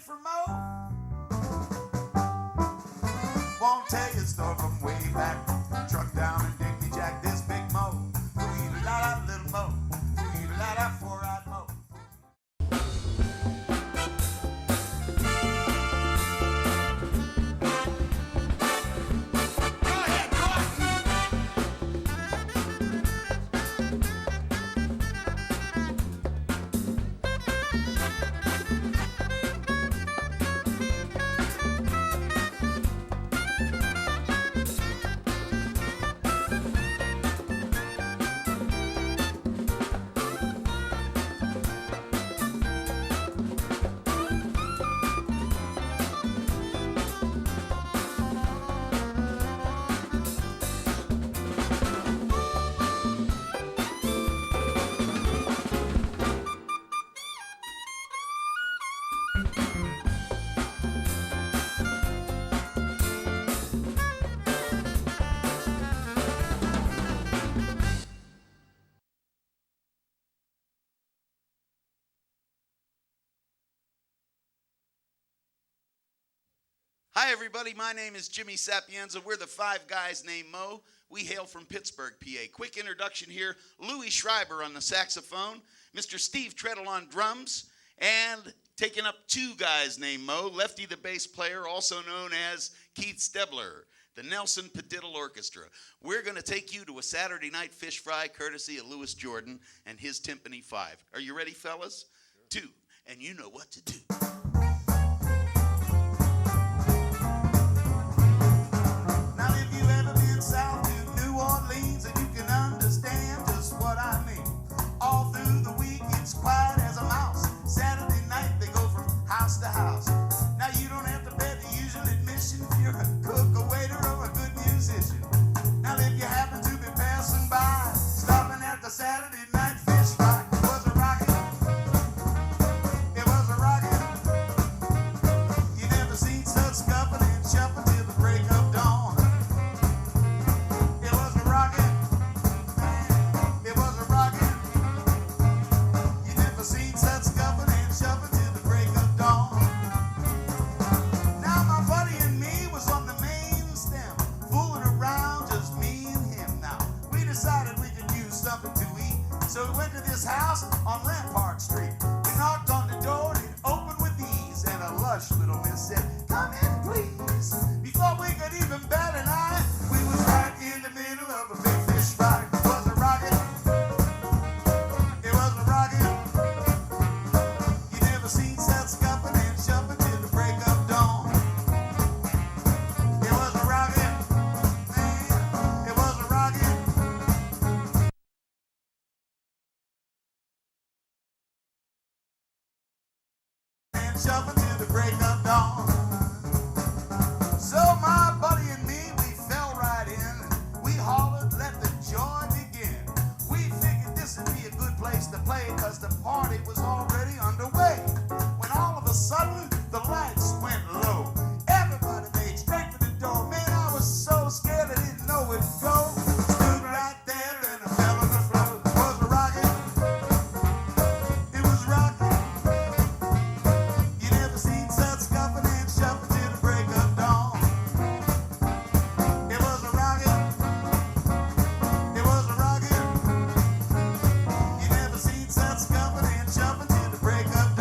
for Mo? Won't tell you a story from way back. Truck down in Dickie Jack, this big Mo. Wee-la-la, little Mo. Wee-la-la, four-eyed Mo. Hi, everybody. My name is Jimmy Sapienza. We're the Five Guys Named Mo. We hail from Pittsburgh, PA. Quick introduction here. Louis Schreiber on the saxophone, Mr. Steve Treadle on drums, and taking up two guys named Mo, Lefty the bass player, also known as Keith Stebner, the Nelson Padiddle Orchestra. We're going to take you to a Saturday night fish fry courtesy of Louis Jordan and his Timpani 5. Are you ready, fellas? Sure. 2, and you know what to do. South to New Orleans, and you can understand just what I mean. All through the week, it's quiet as a mouse. Saturday night, they go from house to house. Now, you don't have to pay the usual admission if you're a cook, a waiter, or a good musician. Now, if you happen to be passing by, stopping at the Saturday night fish fry, it was a rocket. It was a rocket. You never seen such scuffling and shuffling till the break of dawn. So we went to this house on Rampart Street. We knocked on the door and it opened with ease. And a lush little miss said, "Come in, please." Before we could even bat an eye, we was right in the middle of a big fish fry. It was a rocket. It was a rocket. You never seen such scuffing and shuffling till the break of dawn. It was a rocket. Man, it was a rocket. Shuffling till the break of dawn. So my buddy and me, we fell right in. We hollered, let the joy begin. We figured this would be a good place to play, cause the party was already underway. When all of a sudden, the lights went low. Everybody made straight for the door. Man, I was so scared I didn't know where to go. Stood right there and I fell on the floor. It was a rocket. It was rocking. Seen such scuffing and shuffling till the break of dawn. It was a rocket. It was a rocket. You never seen such scuffing and shuffling till the break of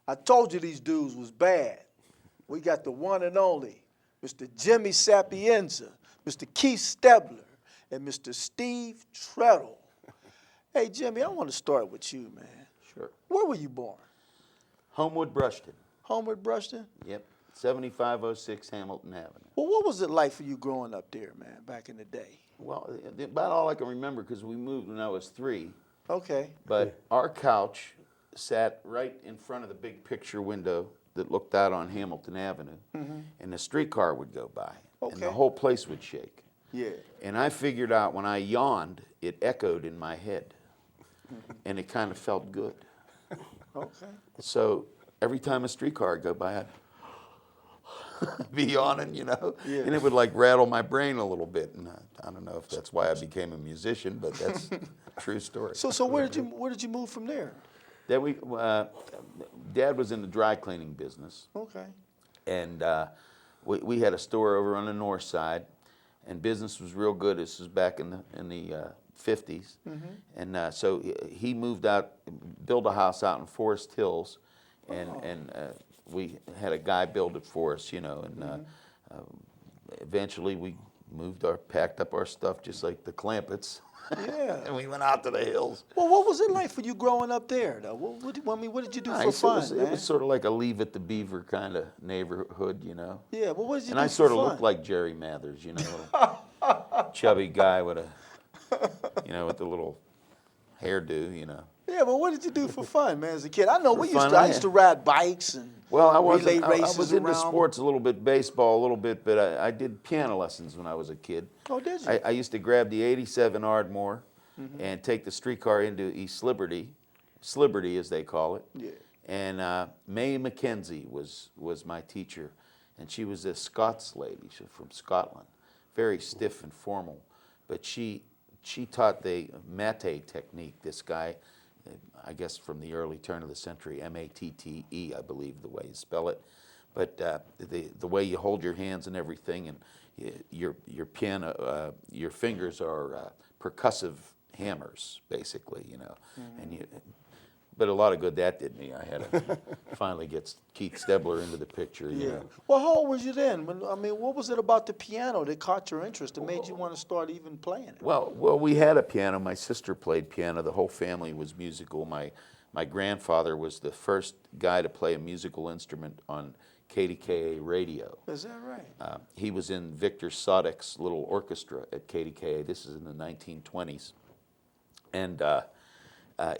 I told you these dudes was bad. We got the one and only Mr. Jimmy Sapienza, Mr. Keith Stebner, and Mr. Steve Treadle. Hey, Jimmy, I want to start with you, man. Sure. Where were you born? Homewood, Brushton. Homewood, Brushton? Yep. 7506 Hamilton Avenue. Well, what was it like for you growing up there, man, back in the day? Well, about all I can remember because we moved when I was 3. Okay. But our couch sat right in front of the big picture window that looked out on Hamilton Avenue, and the streetcar would go by, and the Okay. whole place would shake. Yeah. And I figured out when I yawned, it echoed in my head, and it kind of felt good. Okay. So every time a streetcar would go by, I'd be yawning, you know, Yeah. and it would like rattle my brain a little bit. And I don't know if that's why I became a musician, but that's a true story. So where did you move from there? Then Dad was in the dry cleaning business, Okay. and we had a store over on the north side, and business was real good. This was back in the 50s, and so he moved out, built a house out in Forest Hills, and we had a guy build it for us, you know, and eventually we packed up our stuff just like the Clampetts. Yeah. And we went out to the hills. Well, what was it like for you growing up there, though? What did you do for fun, It man? was sort of like a Leave It to Beaver kind of neighborhood, you know. Yeah, well, what did you And do I for sort of fun? looked like Jerry Mathers, you know, little chubby guy with with the little hairdo, you know. Yeah, but what did you do for fun, man, as a kid? I know fun, I used to ride bikes and Well, I relay I races was into around. sports a little bit, baseball a little bit, but I did piano lessons when I was a kid. Oh, did you? I used to grab the 87 Ardmore and take the streetcar into East Liberty as they call it. Yeah. And May McKenzie was my teacher, and she was a Scots lady. She's from Scotland, very stiff and formal, but she taught the mate technique. This guy, I guess from the early turn of the century, M-A-T-T-E, I believe the way you spell it, but the way you hold your hands and everything, and your piano, your fingers are percussive hammers, basically, you know, but a lot of good that did me. I had to finally get Keith Stebner into the picture. You know. Well, how old was you then? What was it about the piano that caught your interest and made you want to start even playing it? Well, we had a piano. My sister played piano. The whole family was musical. My grandfather was the first guy to play a musical instrument on KDKA radio. Is that right? He was in Victor Sodek's little orchestra at KDKA. This is in the 1920s. And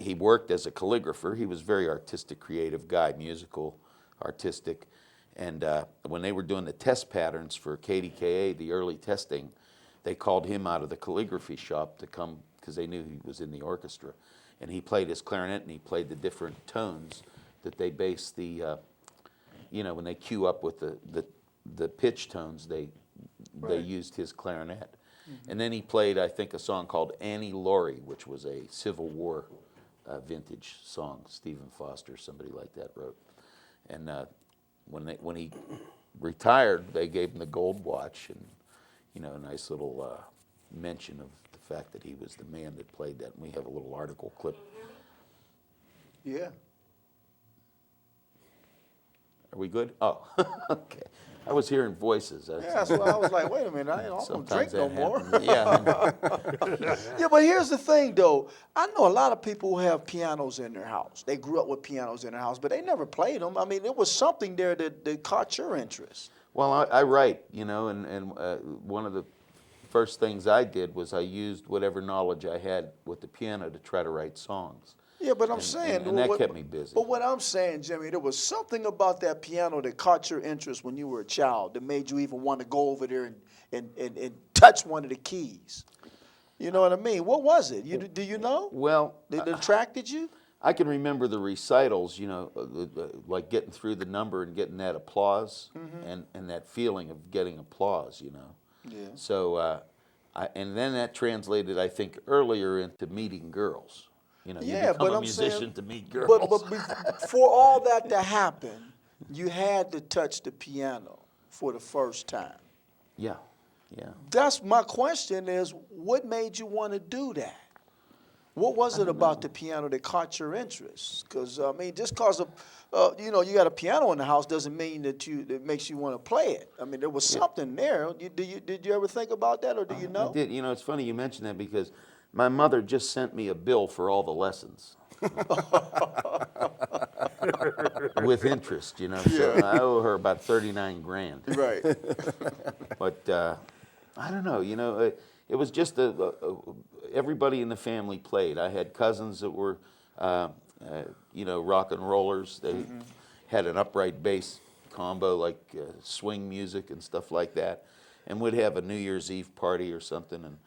he worked as a calligrapher. He was a very artistic, creative guy, musical, artistic. And when they were doing the test patterns for KDKA, the early testing, they called him out of the calligraphy shop to come because they knew he was in the orchestra. And he played his clarinet and he played the different tones that they base the, when they cue up with the pitch tones, they used his clarinet. And then he played, I think, a song called Annie Laurie, which was a Civil War vintage song. Stephen Foster, somebody like that, wrote. And when he retired, they gave him the gold watch and, a nice little mention of the fact that he was the man that played that. And we have a little article clip. Yeah. Are we good? Oh, okay. I was hearing voices. Yeah, so I was like, wait a minute, I don't drink no more. Yeah. Yeah, but here's the thing, though. I know a lot of people who have pianos in their house. They grew up with pianos in their house, but they never played them. I mean, it was something there that caught your interest. Well, I write, and one of the first things I did was I used whatever knowledge I had with the piano to try to write songs. Yeah, but I'm saying... And that kept me busy. But what I'm saying, Jimmy, there was something about that piano that caught your interest when you were a child that made you even want to go over there and touch one of the keys. You know what I mean? What was it? Do you know? Well... It attracted you? I can remember the recitals, like getting through the number and getting that applause and that feeling of getting applause, Yeah. So, and then that translated, I think, earlier into meeting girls. You become a musician to meet girls. But for all that to happen, you had to touch the piano for the first time. Yeah. That's my question is, what made you want to do that? What was it about the piano that caught your interest? Because I mean, just cause of you know, you got a piano in the house doesn't mean that it makes you want to play it. I mean, there was something there. Did you ever think about that, or do you know? I did. You know, it's funny you mentioned that because my mother just sent me a bill for all the lessons. With interest, you know. So I owe her about 39 grand. Right. But I don't know, you know, it was just everybody in the family played. I had cousins that were, you know, rock and rollers. They had an upright bass combo like swing music and stuff like that. And we'd have a New Year's Eve party or something, and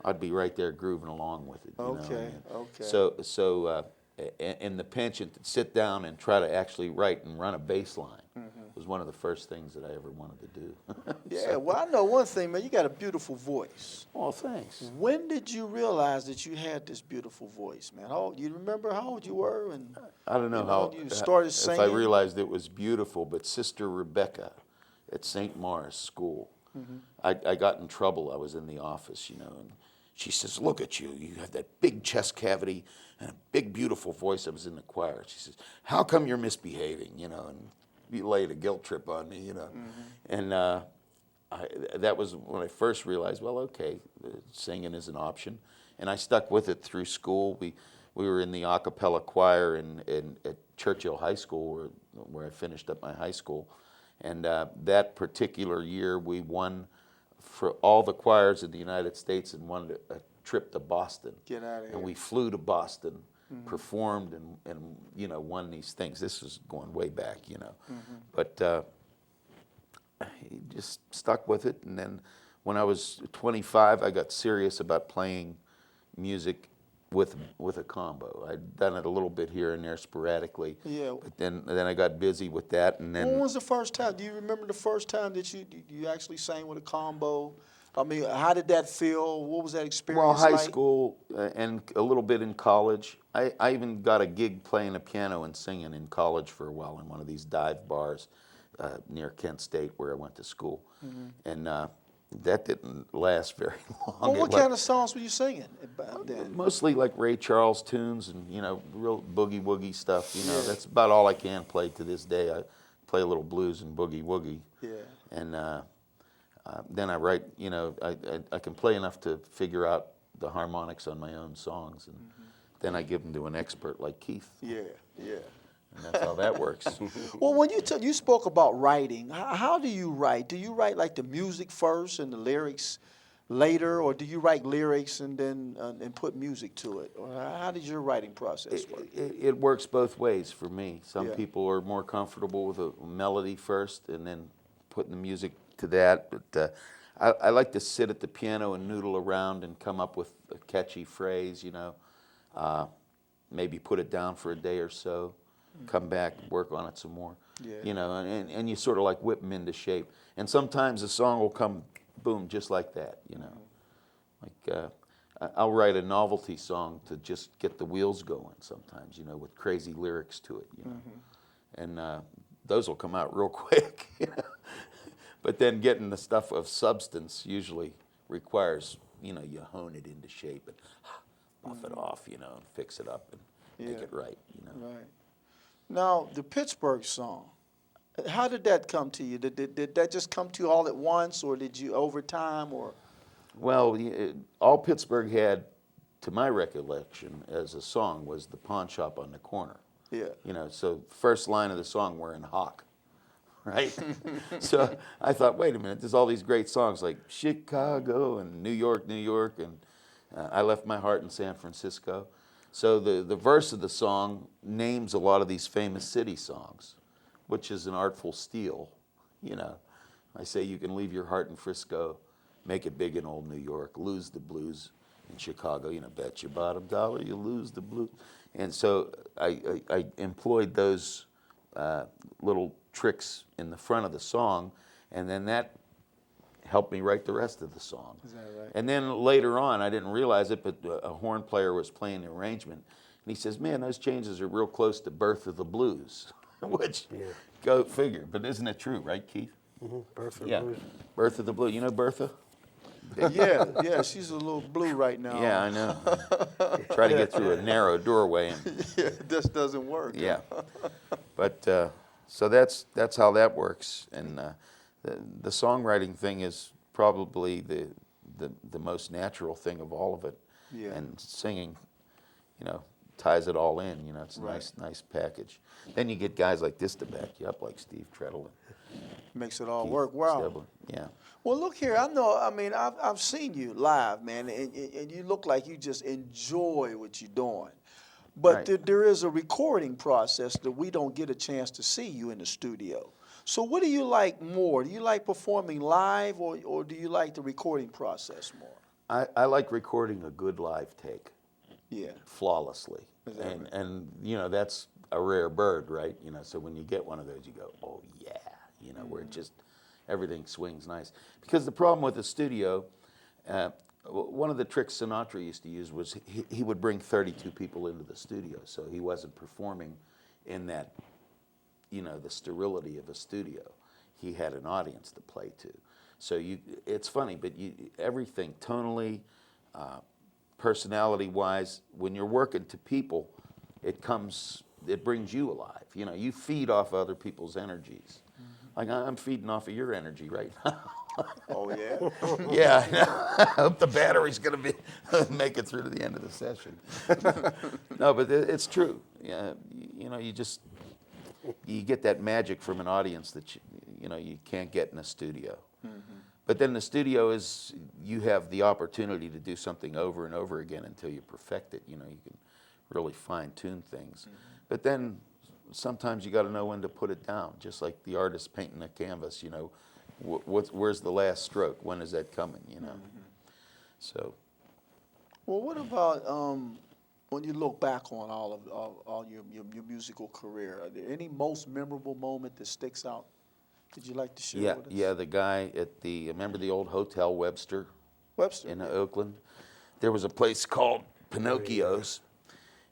I'd be right there grooving along with it. You Okay, know? okay. So in the pension, to sit down and try to actually write and run a bass line was one of the first things that I ever wanted to do. Yeah, well, I know one thing, man. You got a beautiful voice. Oh, thanks. When did you realize that you had this beautiful voice, man? You remember how old you were? And I don't know how you started if singing. I realized it was beautiful, but Sister Rebecca at St. Mars School, I got in trouble. I was in the office, you know, and she says, "Look at you. You have that big chest cavity and a big, beautiful voice." I was in the choir. She says, "How come you're misbehaving?" You know, and you laid a guilt trip on me, you know. And that was when I first realized, well, okay, singing is an option. And I stuck with it through school. We were in the a cappella choir at Churchill High School, where I finished up my high school. And that particular year, we won for all the choirs in the United States and won a trip to Boston. Get out of here. And we flew to Boston, performed, and you know, won these things. This was going way back, you know. But he just stuck with it. And then when I was 25, I got serious about playing music with a combo. I'd done it a little bit here and there sporadically. Yeah. But then I got busy with that, and then When was the first time? Do you remember the first time that you actually sang with a combo? I mean, how did that feel? What was that experience well, high like? school and a little bit in college. I even got a gig playing a piano and singing in college for a while in one of these dive bars near Kent State where I went to school. And that didn't last very long. Well, what kind of songs were you singing then? Mostly like Ray Charles tunes and, you know, real boogie-woogie stuff. You know, that's about all I can play to this day. I play a little blues and boogie-woogie. Yeah. And then I write, you know, I can play enough to figure out the harmonics on my own songs. And then I give them to an expert like Keith. Yeah, yeah. And that's how that works. Well, when you spoke about writing, how do you write? Do you write like the music first and the lyrics later, or do you write lyrics and then and put music to it? Or how does your writing process work? It works both ways for me. Some Yeah. people are more comfortable with a melody first and then putting the music to that. But I like to sit at the piano and noodle around and come up with a catchy phrase, you know. Maybe put it down for a day or so, come back, work on it some more. Yeah. You know, and you sort of like whip them into shape. And sometimes the song will come, boom, just like that, you know. Like I'll write a novelty song to just get the wheels going sometimes, you know, with crazy lyrics to it, you know. And those will come out real quick, you know. But then getting the stuff of substance usually requires, you know, you hone it into shape and buff it off, you know, and fix it up and make Yeah. it right, you know. Right. Now, the Pittsburgh song, how did that come to you? Did that just come to you all at once, or did you over time, or? Well, all Pittsburgh had, to my recollection, as a song was the pawn shop on the corner. Yeah. You know, so first line of the song, we're in Hawk, right? So I thought, wait a minute, there's all these great songs like Chicago and New York, and I left my heart in San Francisco. So the verse of the song names a lot of these famous city songs, which is an artful steal, you know. I say you can leave your heart in Frisco, make it big in old New York, lose the blues in Chicago, you know, bet your bottom dollar you lose the blues. And so I employed those little tricks in the front of the song, and then that helped me write the rest of the song. Is that right? And then later on, I didn't realize it, but a horn player was playing the arrangement, and he says, man, those changes are real close to Birth of the Blues, which, go figure. But isn't it true, right, Keith? Birth of Yeah, Blues. Birth of the Blues. You know Bertha? Yeah, she's a little blue right now. Yeah, I know. Try to get through a narrow doorway and Yeah, this doesn't work. yeah. But so that's how that works, and the songwriting thing is probably the most natural thing of all of it. Yeah. And singing, ties it all in. It's a Right. nice package. Then you get guys like this to back you up, like Steve Treadle. Makes it all Keith work. Wow. Stebner. Yeah. Well, look here. I've seen you live, man, and you look like you just enjoy what you're doing. But Right. there is a recording process that we don't get a chance to see you in the studio. So what do you like more? Do you like performing live, or do you like the recording process more? I like recording a good live take Yeah. flawlessly. Is that right? And that's a rare bird, right? So when you get one of those, you go, oh yeah, where it just, everything swings nice. Because the problem with the studio, one of the tricks Sinatra used to use was he would bring 32 people into the studio, so he wasn't performing in that, the sterility of a studio. He had an audience to play to. So it's funny, but everything tonally, personality-wise, when you're working to people, it brings you alive. You feed off other people's energies. Like I'm feeding off of your energy right now. Oh yeah. Yeah, I hope the battery's going to make it through to the end of the session. No, but it's true. Yeah, you get that magic from an audience that you can't get in a studio. But then the studio is, you have the opportunity to do something over and over again until you perfect it. You can really fine-tune things. But then sometimes you got to know when to put it down, just like the artist painting a canvas. Where's the last stroke? When is that coming? So. Well, what about when you look back on all your musical career? Are there any most memorable moment that sticks out? Did you like to share with us? Yeah, the guy at remember the old Hotel Webster in Oakland? There was a place called Pinocchio's,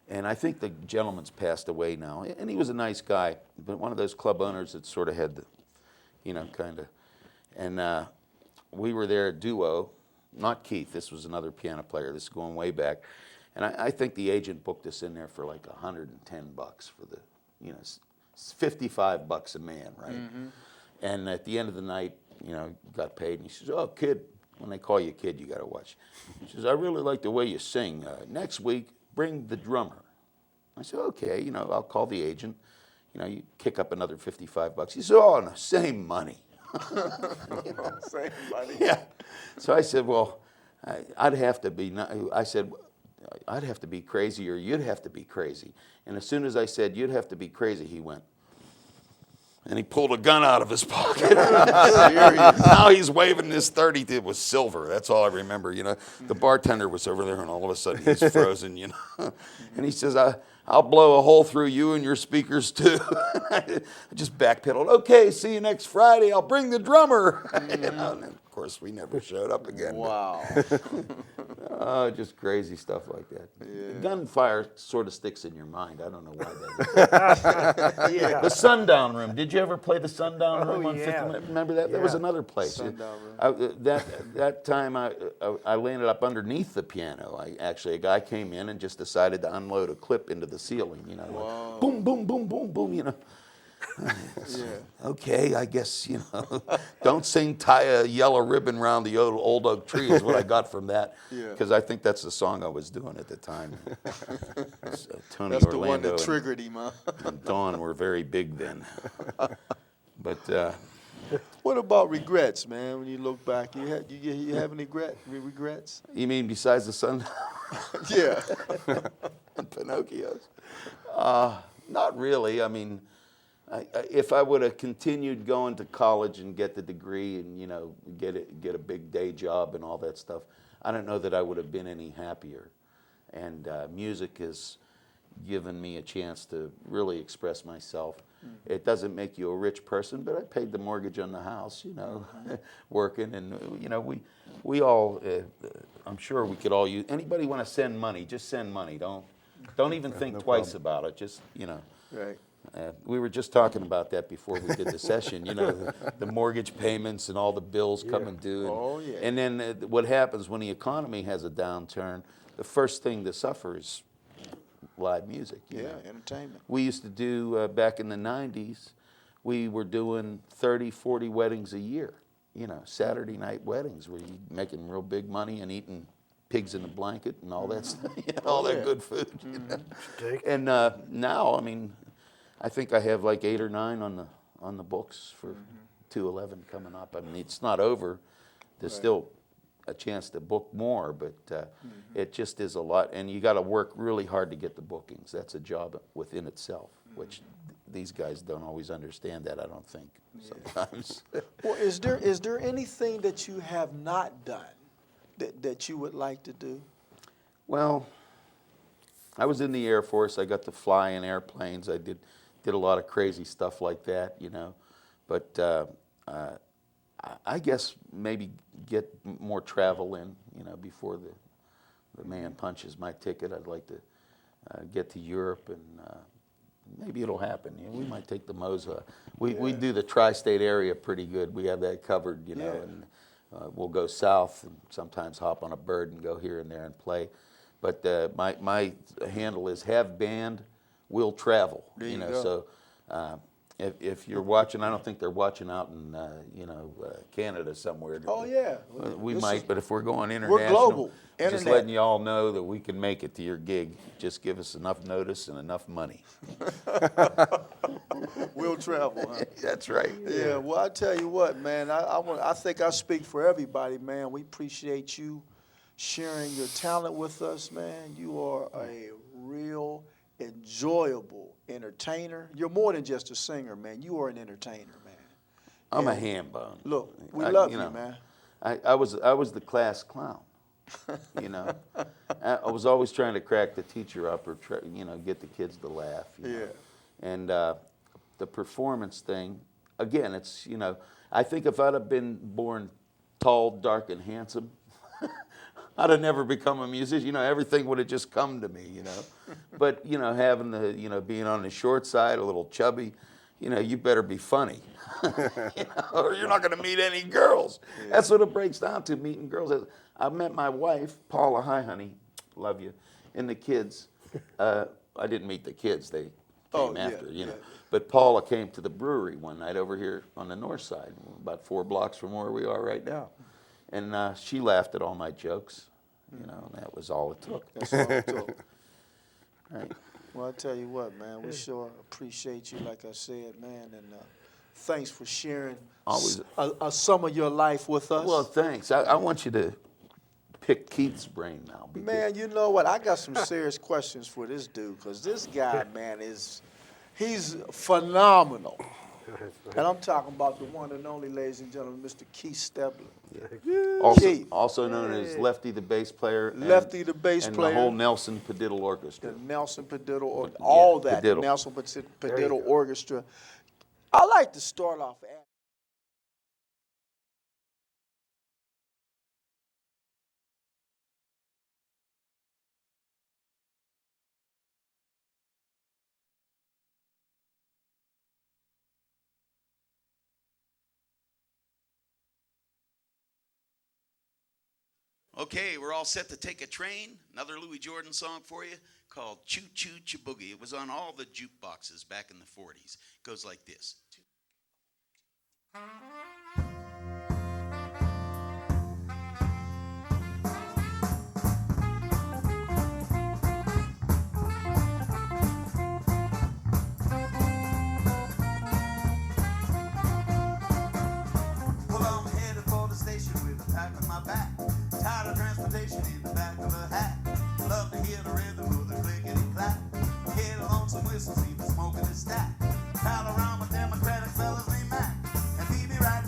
and I think the gentleman's passed away now, and he was a nice guy, but one of those club owners that sort of had the, kind of, and we were there, a duo, not Keith, this was another piano player, this is going way back, and I think the agent booked us in there for like $110 for the, $55 a man, right? And at the end of the night, got paid, and he says, oh, kid, when they call you kid, you got to watch. He says, I really like the way you sing. Next week, bring the drummer. I said, okay, I'll call the agent. You kick up another $55. He said, oh, no, same money. Same money. Yeah. So I said, well, I'd have to be, I said, I'd have to be crazy or you'd have to be crazy. And as soon as I said, you'd have to be crazy, he went, and he pulled a gun out of his pocket. Now he's waving this 30. It was silver. That's all I remember. The bartender was over there, and all of a sudden he's frozen. And he says, "I'll blow a hole through you and your speakers too." I just backpedaled. Okay, see you next Friday. I'll bring the drummer. And of course, we never showed up again. Wow. Just crazy stuff like that. Yeah. Gunfire sort of sticks in your mind. I don't know why that is. Yeah. The Sundown Room. Did you ever play the Sundown Room on yeah. 50? Remember that? Yeah. That was another place. Sundown Room. That time I landed up underneath the piano. A guy came in and just decided to unload a clip into the ceiling. Wow. Like, boom, boom, boom, boom, boom. Yeah. Okay, I guess, don't sing tie a yellow ribbon around the old oak tree is what I got from that. Yeah. Because I think that's the song I was doing at the time. Tony That's Orlando the one that triggered him, huh? and Dawn were very big then. But What about regrets, man? When you look back, you have any regrets? you mean besides the sun Yeah. and Pinocchio's? Not really. I mean, if I would have continued going to college and get the degree and get a big day job and all that stuff, I don't know that I would have been any happier. And music has given me a chance to really express myself. It doesn't make you a rich person, but I paid the mortgage on the house, working, and we all. I'm sure we could all use. Anybody want to send money? Just send money. Don't even think twice about it. Just Right. We were just talking about that before we did the session. You know, the mortgage payments and all the bills coming due. And, Oh, yeah. And then what happens when the economy has a downturn? The first thing to suffer is live music. You know? Entertainment. We used to do, back in the 90s, we were doing 30, 40 weddings a year. You know, Saturday night weddings where you making real big money and eating pigs in a blanket and all that stuff, you know, all that good food. You know? And now, I mean, I think I have like 8 or 9 on the books for 211 coming up. I mean, it's not over. There's still a chance to book more, but it just is a lot. And you got to work really hard to get the bookings. That's a job within itself, which these guys don't always understand that, I don't think, sometimes. Well, is there anything that you have not done that you would like to do? Well, I was in the Air Force. I got to fly in airplanes. I did a lot of crazy stuff like that, you know. But I guess maybe get more travel in, you know, before the man punches my ticket. I'd like to get to Europe, and maybe it'll happen. You know, we might take the Moza. We do the tri-state area pretty good. We have that covered, you know, and we'll go south and sometimes hop on a bird and go here and there and play. But my handle is have band, will travel. There you know, go. so if you're watching, I don't think they're watching out in Canada somewhere. Oh, yeah. We This might, is- but if we're going international, global. just Internet. letting you all know that we can make it to your gig. Just give us enough notice and enough money. We'll travel, huh? That's right. Yeah, well, I tell you what, man, I think I speak for everybody, man. We appreciate you sharing your talent with us, man. You are a real enjoyable entertainer. You're more than just a singer, man. You are an entertainer, man. I'm a And ham bone. Look, we love you, know, man. I was the class clown. You know, I was always trying to crack the teacher up or get the kids to laugh. You know? And the performance thing, again, it's I think if I'd have been born tall, dark, and handsome, I'd have never become a musician. You know, everything would have just come to me. You know, but having the being on the short side, a little chubby, you better be funny. Or you're not going to meet any girls. Yeah. That's what it breaks down to, meeting girls. I met my wife, Paula, hi honey, love you, and the kids. I didn't meet the kids, they came after, you know. But Paula came to the brewery one night over here on the north side, about 4 blocks from where we are right now. And she laughed at all my jokes, and that was all it took. That's all it took. Right. Well, I tell you what, man, we sure appreciate you, like I said, man, and thanks for sharing some of your life with us. Well, thanks. I want you to pick Keith's brain now. Man, you know what? I got some serious questions for this dude, because this guy, man, he's phenomenal. And I'm talking about the one and only, ladies and gentlemen, Mr. Keith Stebner. Yeah. Also known as Lefty the bass player. Lefty the bass and player. And the whole Nelson Padiddle Orchestra. The Nelson Padiddle, all that. Padiddle. Nelson Padiddle Orchestra. I like to start off. Okay, we're all set to take a train. Another Louis Jordan song for you called Choo Choo Chiboogie. It was on all the jukeboxes back in the 40s. It goes like this. Well, I'm headed for the station with a pack on my back. Tired of transportation in the back of a hat. Love to hear the rhythm of the clickety clap. Head along some whistles, even smoking a stack. Pal around with Democratic fellas named Mac. And be right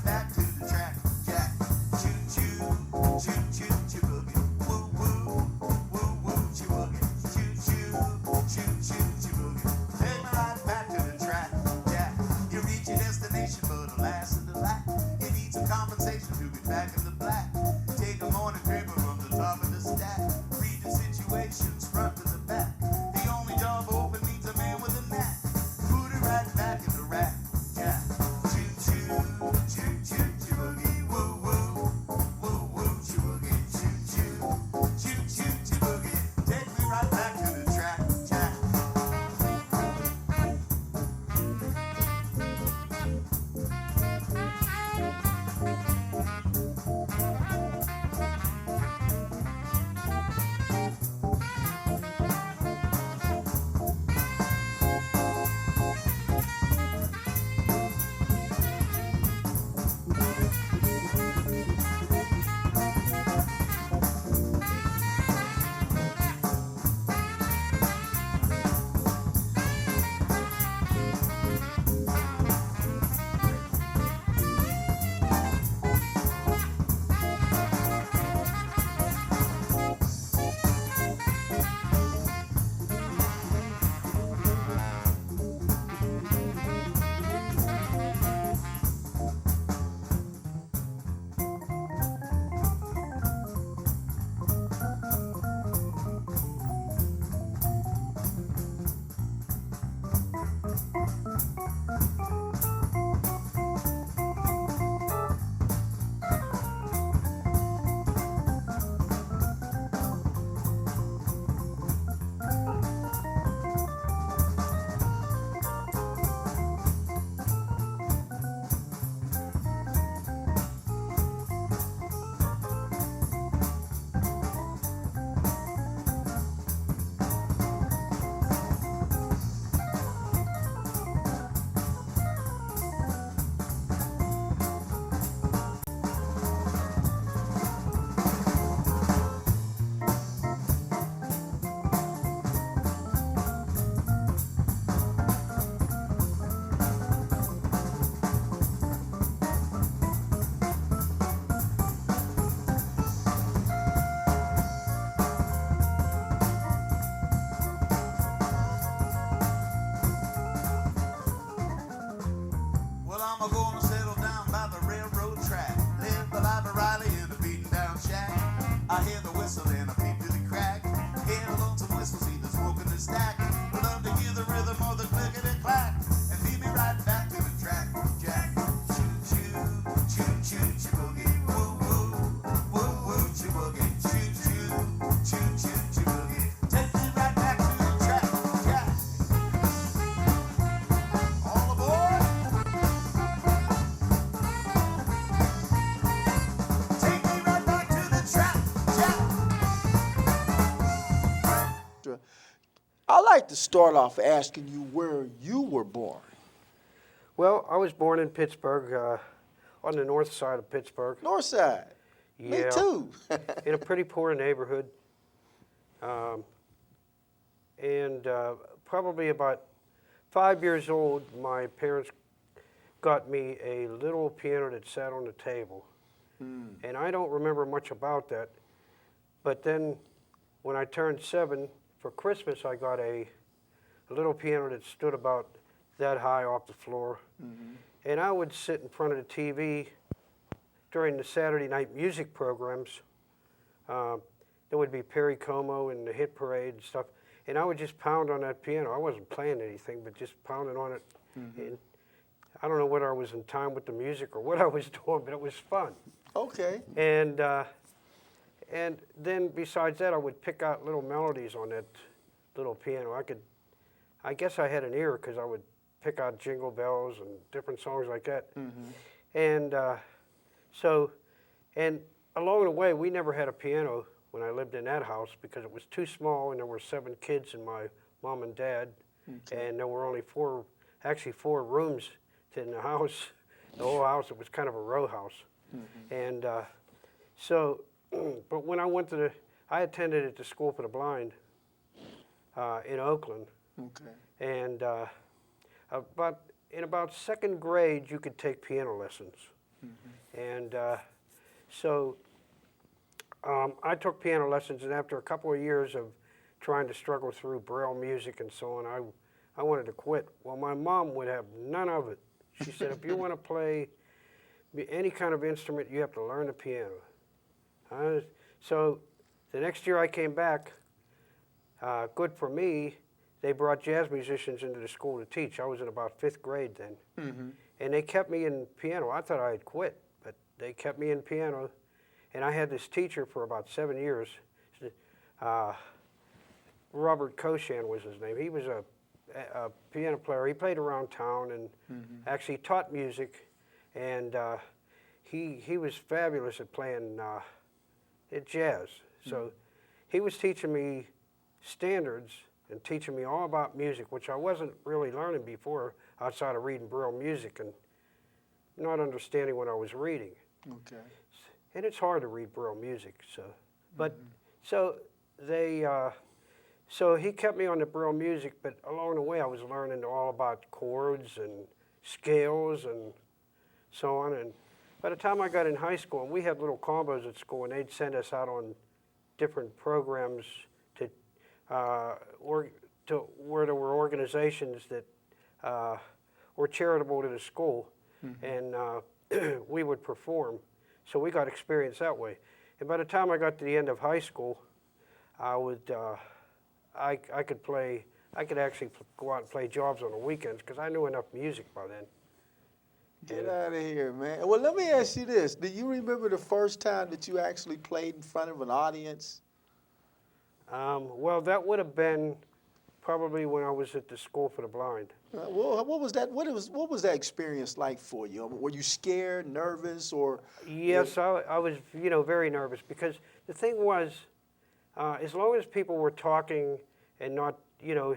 like to start off asking you where you were born. Well, I was born in Pittsburgh, on the north side of Pittsburgh. North side. Me Yeah. too. In a pretty poor neighborhood. And probably about 5 years old, my parents got me a little piano that sat on the table. And I don't remember much about that. But then when I turned 7, for Christmas, I got a little piano that stood about that high off the floor. And I would sit in front of the TV during the Saturday night music programs. There would be Perry Como and the Hit Parade and stuff. And I would just pound on that piano. I wasn't playing anything, but just pounding on it. And I don't know whether I was in time with the music or what I was doing, but it was fun. Okay. And then besides that, I would pick out little melodies on that little piano. I guess I had an ear because I would pick out Jingle Bells and different songs like that. And and along the way, we never had a piano when I lived in that house because it was too small and there were 7 kids and my mom and dad. And there were only 4 rooms in the house. The whole house, it was kind of a row house. And but when I went to I attended at the School for the Blind in Oakland. Okay. And in about 2nd grade, you could take piano lessons. And I took piano lessons, and after a couple of years of trying to struggle through Braille music and so on, I wanted to quit. Well, my mom would have none of it. She said, if you want to play any kind of instrument, you have to learn the piano. So the next year I came back, good for me, they brought jazz musicians into the school to teach. I was in about 5th grade then. And they kept me in piano. I thought I had quit, but they kept me in piano. And I had this teacher for about 7 years. Robert Koshan was his name. He was a piano player. He played around town and actually taught music. And he was fabulous at playing at jazz. So he was teaching me standards and teaching me all about music, which I wasn't really learning before outside of reading Braille music and not understanding what I was reading. Okay. And it's hard to read Braille music, so. But, so he kept me on the Braille music, but along the way I was learning all about chords and scales and so on. And by the time I got in high school, and we had little combos at school, and they'd send us out on different programs where there were organizations that were charitable to the school, and we would perform. So we got experience that way. And by the time I got to the end of high school, I could actually go out and play jobs on the weekends because I knew enough music by then. Get out of here, man. Well, let me ask you this. Do you remember the first time that you actually played in front of an audience? Well, that would have been probably when I was at the School for the Blind. Well, what was that? What was that experience like for you? Were you scared, nervous, or? Yes, I was, very nervous because the thing was, as long as people were talking and not,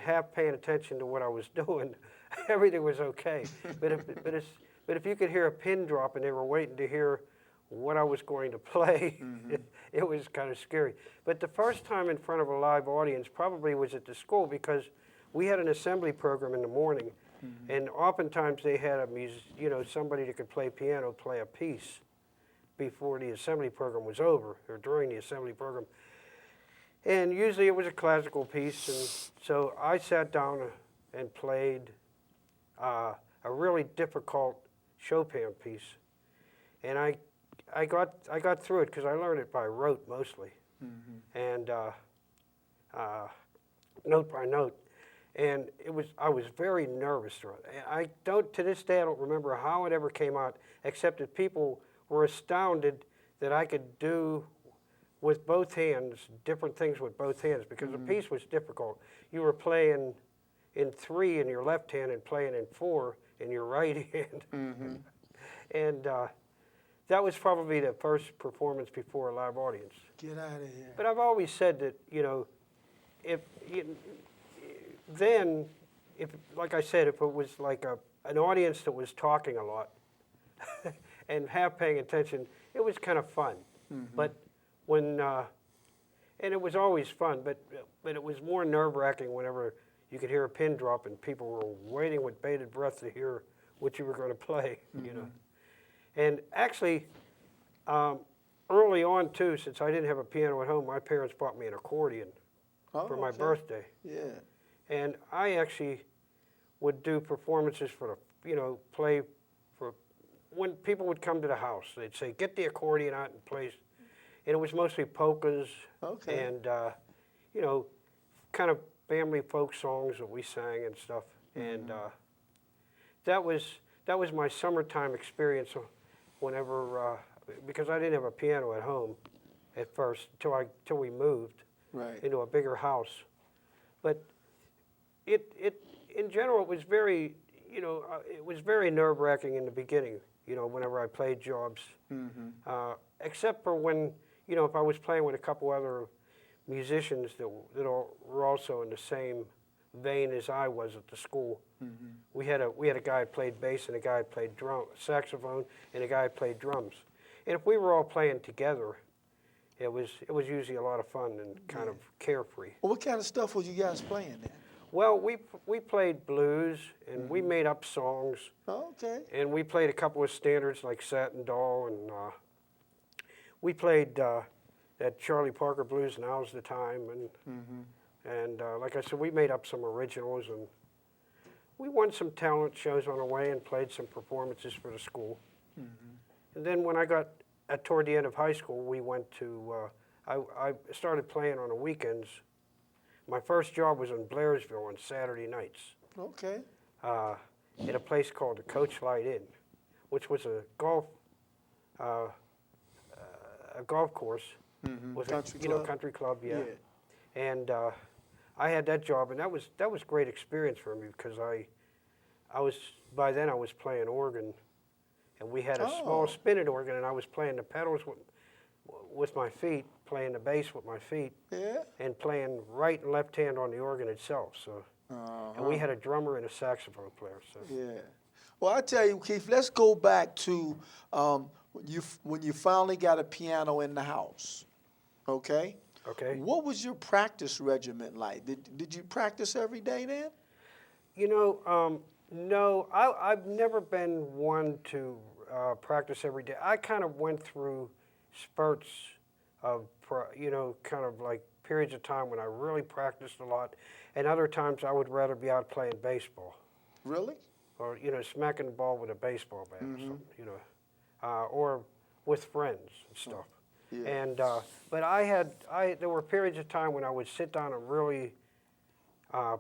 half paying attention to what I was doing, everything was okay. But if you could hear a pin drop and they were waiting to hear what I was going to play, it was kind of scary. But the first time in front of a live audience probably was at the school because we had an assembly program in the morning, and oftentimes they had somebody that could play piano play a piece before the assembly program was over or during the assembly program. And usually it was a classical piece, and so I sat down and played a really difficult Chopin piece, and I got through it because I learned it by rote mostly, and note by note. And I was very nervous through it. And to this day, I don't remember how it ever came out, except that people were astounded that I could do with both hands, different things with both hands, because the piece was difficult. You were playing in 3 in your left hand and playing in 4 in your right hand. And that was probably the first performance before a live audience. Get out of here. But I've always said that, if then, if, like I said, if it was like an audience that was talking a lot and half paying attention, it was kind of fun. But when, and it was always fun, but it was more nerve-wracking whenever you could hear a pin drop and people were waiting with bated breath to hear what you were going to play, you know. And actually, early on too, since I didn't have a piano at home, my parents bought me an accordion for my birthday. Yeah. And I actually would do performances for the, you know, play for, when people would come to the house, they'd say, get the accordion out and play. And it was mostly polkas and, you know, kind of family folk songs that we sang and stuff. And that was my summertime experience whenever, because I didn't have a piano at home at first till we moved into a bigger house. But in general, it was very, you know, it was very nerve-wracking in the beginning, you know, whenever I played jobs. Except for when, you know, if I was playing with a couple other musicians that were also in the same vein as I was at the school. We had a guy who played bass and a guy who played saxophone and a guy who played drums. And if we were all playing together, it was usually a lot of fun and kind of carefree. Well, what kind of stuff was you guys playing then? Well, we played blues and we made up songs. Oh, okay. And we played a couple of standards like Satin Doll, and we played that Charlie Parker Blues, Now's the Time, and like I said, we made up some originals, and we won some talent shows on the way and played some performances for the school. And then when I got toward the end of high school, we went to, I started playing on the weekends. My first job was in Blairsville on Saturday nights. Okay. At a place called the Coach Light Inn, which was a golf course with country club, yeah. And I had that job, and that was great experience for me because by then I was playing organ, and we had a small spinning organ, and I was playing the pedals with my feet, playing the bass with my feet, and playing right and left hand on the organ itself. So, and we had a drummer and a saxophone player. So. Yeah. Well, I tell you, Keith, let's go back to when you finally got a piano in the house. Okay. Okay. What was your practice regimen like? Did you practice every day then? You know, no, I've never been one to practice every day. I kind of went through spurts of, you know, kind of like periods of time when I really practiced a lot, and other times I would rather be out playing baseball. Really? Or, you know, smacking the ball with a baseball bat or something, you know, or with friends and stuff. Yeah. And, but there were periods of time when I would sit down and really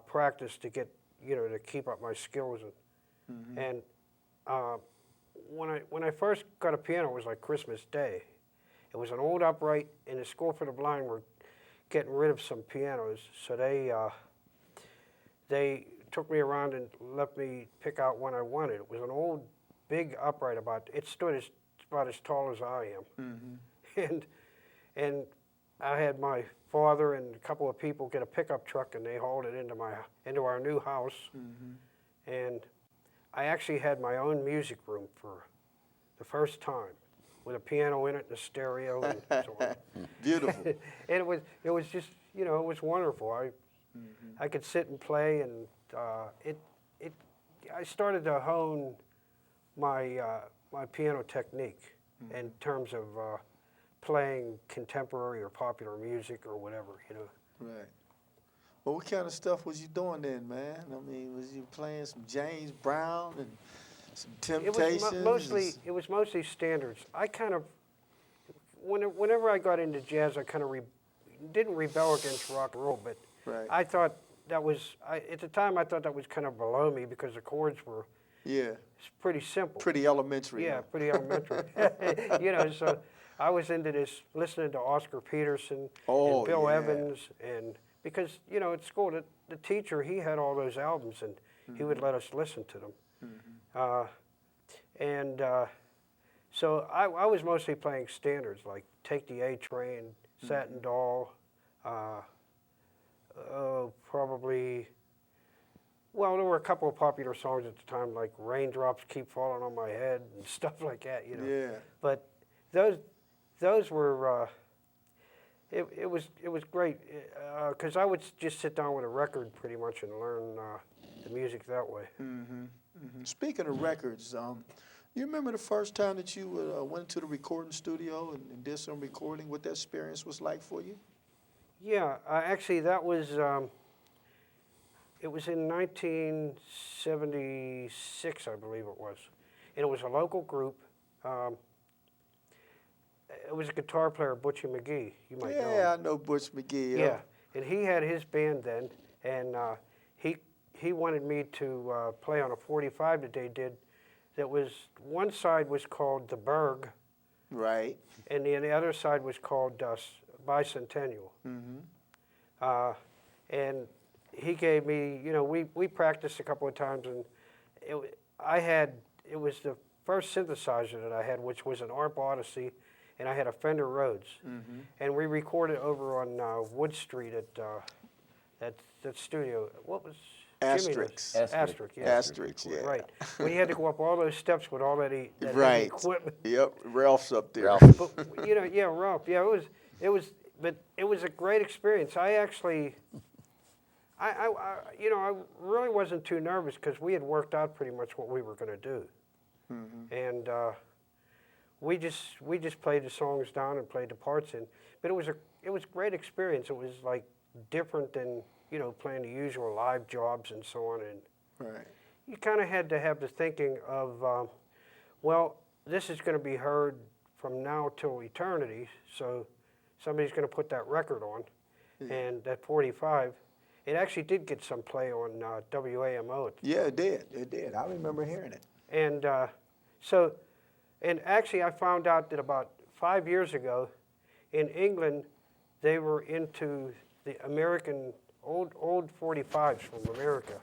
practice to get, you know, to keep up my skills. And when I first got a piano, it was like Christmas Day. It was an old upright, and the School for the Blind were getting rid of some pianos, so they took me around and let me pick out one I wanted. It was an old, big upright, it stood about as tall as I am. And I had my father and a couple of people get a pickup truck, and they hauled it into our new house. And I actually had my own music room for the first time, with a piano in it and a stereo and so on. Beautiful. And it was just, you know, it was wonderful. I could sit and play, and I started to hone my my piano technique in terms of playing contemporary or popular music or whatever, you know. Right. Well, what kind of stuff was you doing then, man? I mean, was you playing some James Brown and some Temptations? It was mostly standards. I kind of, whenever I got into jazz, I kind of didn't rebel against rock and roll, but I thought that was, at the time I thought that was kind of below me because the chords were pretty simple. Pretty elementary. Yeah, pretty elementary. You know, so I was into this, listening to Oscar Peterson and Bill Evans, and because, you know, at school, the teacher, he had all those albums, and he would let us listen to them. So I was mostly playing standards, like Take the A Train, Satin Doll, probably Well, there were a couple of popular songs at the time, like "Raindrops Keep Falling on My Head" and stuff like that, you know. Yeah. But those were it was great because I would just sit down with a record pretty much and learn the music that way. Speaking of records, you remember the first time that you went to the recording studio and did some recording? What that experience was like for you? Yeah, actually, that was it was in 1976, I believe it was, and it was a local group. It was a guitar player, Butchie McGee. You might know him. Yeah, I know Butch McGee. Yeah, and he had his band then, and he wanted me to play on a 45 that they did. That was one side was called the Berg, Right. and the other side was called Bicentennial. And he gave me, you know, we practiced a couple of times, and it was the first synthesizer that I had, which was an ARP Odyssey, and I had a Fender Rhodes, and we recorded over on Wood Street at that studio. What was Asterix. Asterix, yeah. Asterix, yeah. Right. When you had to go up all those steps with all that heavy Right. equipment. Yep, Ralph's up there. Ralph. But, you know, yeah, Ralph. Yeah, but it was a great experience. I actually, I really wasn't too nervous because we had worked out pretty much what we were going to do, and we just played the songs down and played the parts in. But it was a great experience. It was like different than, you know, playing the usual live jobs and so on. And Right. you kind of had to have the thinking of, well, this is going to be heard from now till eternity, so somebody's going to put that record on. And that 45, it actually did get some play on WAMO. Yeah, it did. It did. I remember hearing it. And and actually I found out that about 5 years ago in England, they were into the American old 45s from America.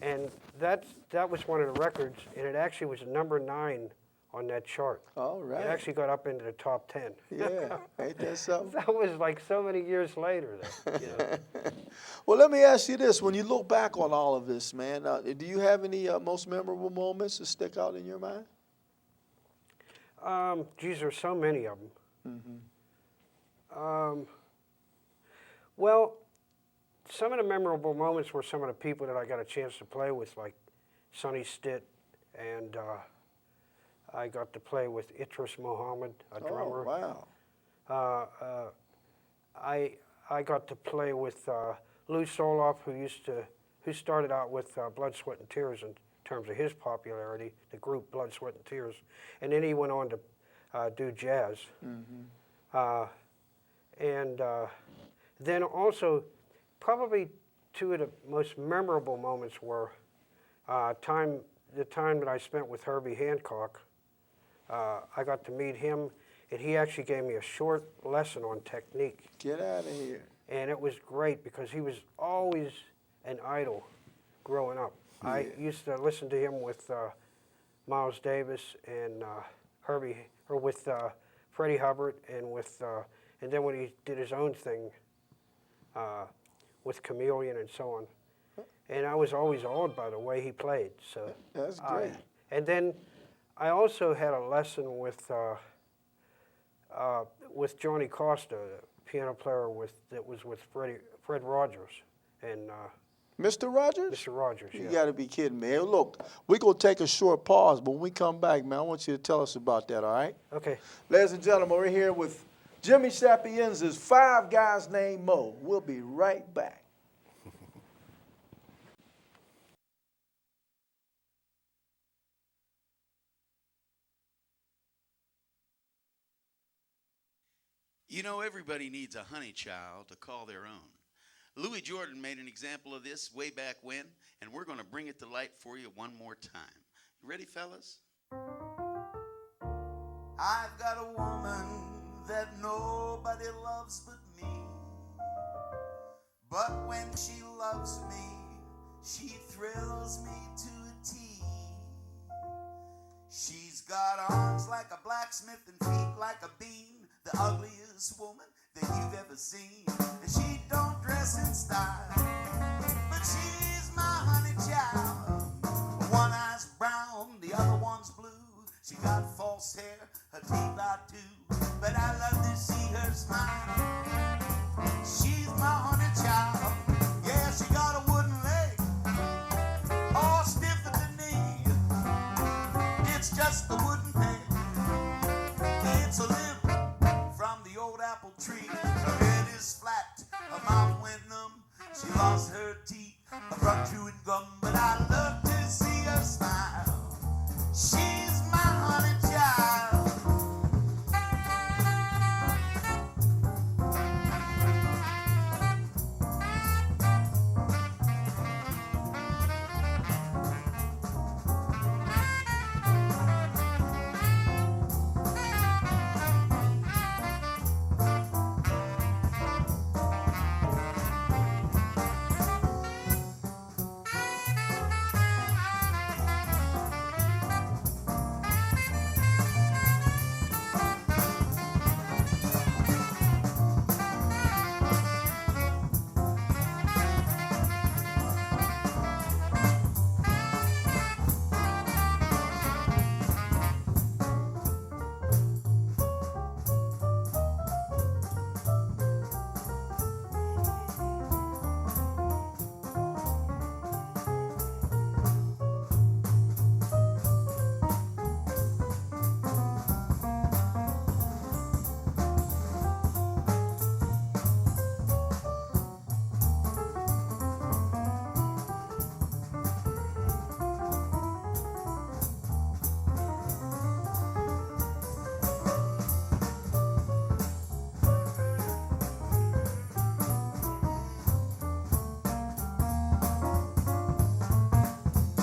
And that was one of the records, and it actually was number 9 on that chart. All right. It actually got up into the top 10. Yeah, ain't that something? That was like so many years later. That, you know. Well, let me ask you this. When you look back on all of this, man, do you have any most memorable moments that stick out in your mind? Geez, there's so many of them. Well, some of the memorable moments were some of the people that I got a chance to play with, like Sonny Stitt, and I got to play with Idris Muhammad, a drummer. Oh, wow. I got to play with Lou Soloff, who started out with Blood, Sweat, and Tears in terms of his popularity, the group Blood, Sweat, and Tears, and then he went on to do jazz. And then also, probably two of the most memorable moments were the time that I spent with Herbie Hancock. I got to meet him, and he actually gave me a short lesson on technique. Get out of here. And it was great because he was always an idol growing up. I used to listen to him with Miles Davis and Herbie, or with Freddie Hubbard, and and then when he did his own thing with Chameleon and so on. And I was always awed by the way he played. So That's great. and then I also had a lesson with Johnny Costa, the piano player that was with Fred Rogers, and Mr. Rogers? Mr. Rogers. You Yeah. got to be kidding me. Hey, look, we're going to take a short pause, but when we come back, man, I want you to tell us about that, all right? Okay. Ladies and gentlemen, we're here with Jimmy Sapienza's Five Guys Named Mo. We'll be right back. You know, everybody needs a honey child to call their own. Louis Jordan made an example of this way back when, and we're going to bring it to light for you one more time. You ready, fellas? I've got a woman that nobody loves but me. But when she loves me, she thrills me to a T. She's got arms like a blacksmith and feet like a beam, the ugliest woman that you've ever seen. And she don't dress in style, but she's my honey child. chewing gum, but I love to see her smile. She's my honey child.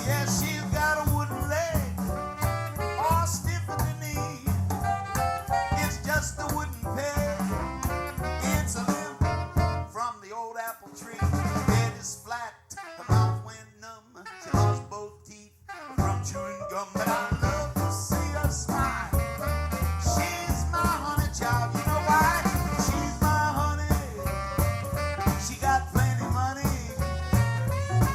Yeah, she's got a wooden leg, all stiff at the knee. It's just a wooden peg. It's a limb from the old apple tree. Her head is flat, her mouth went numb. She lost both teeth from chewing gum, but I love to see her smile. She's my honey child. You know why? She's my honey. She got plenty money.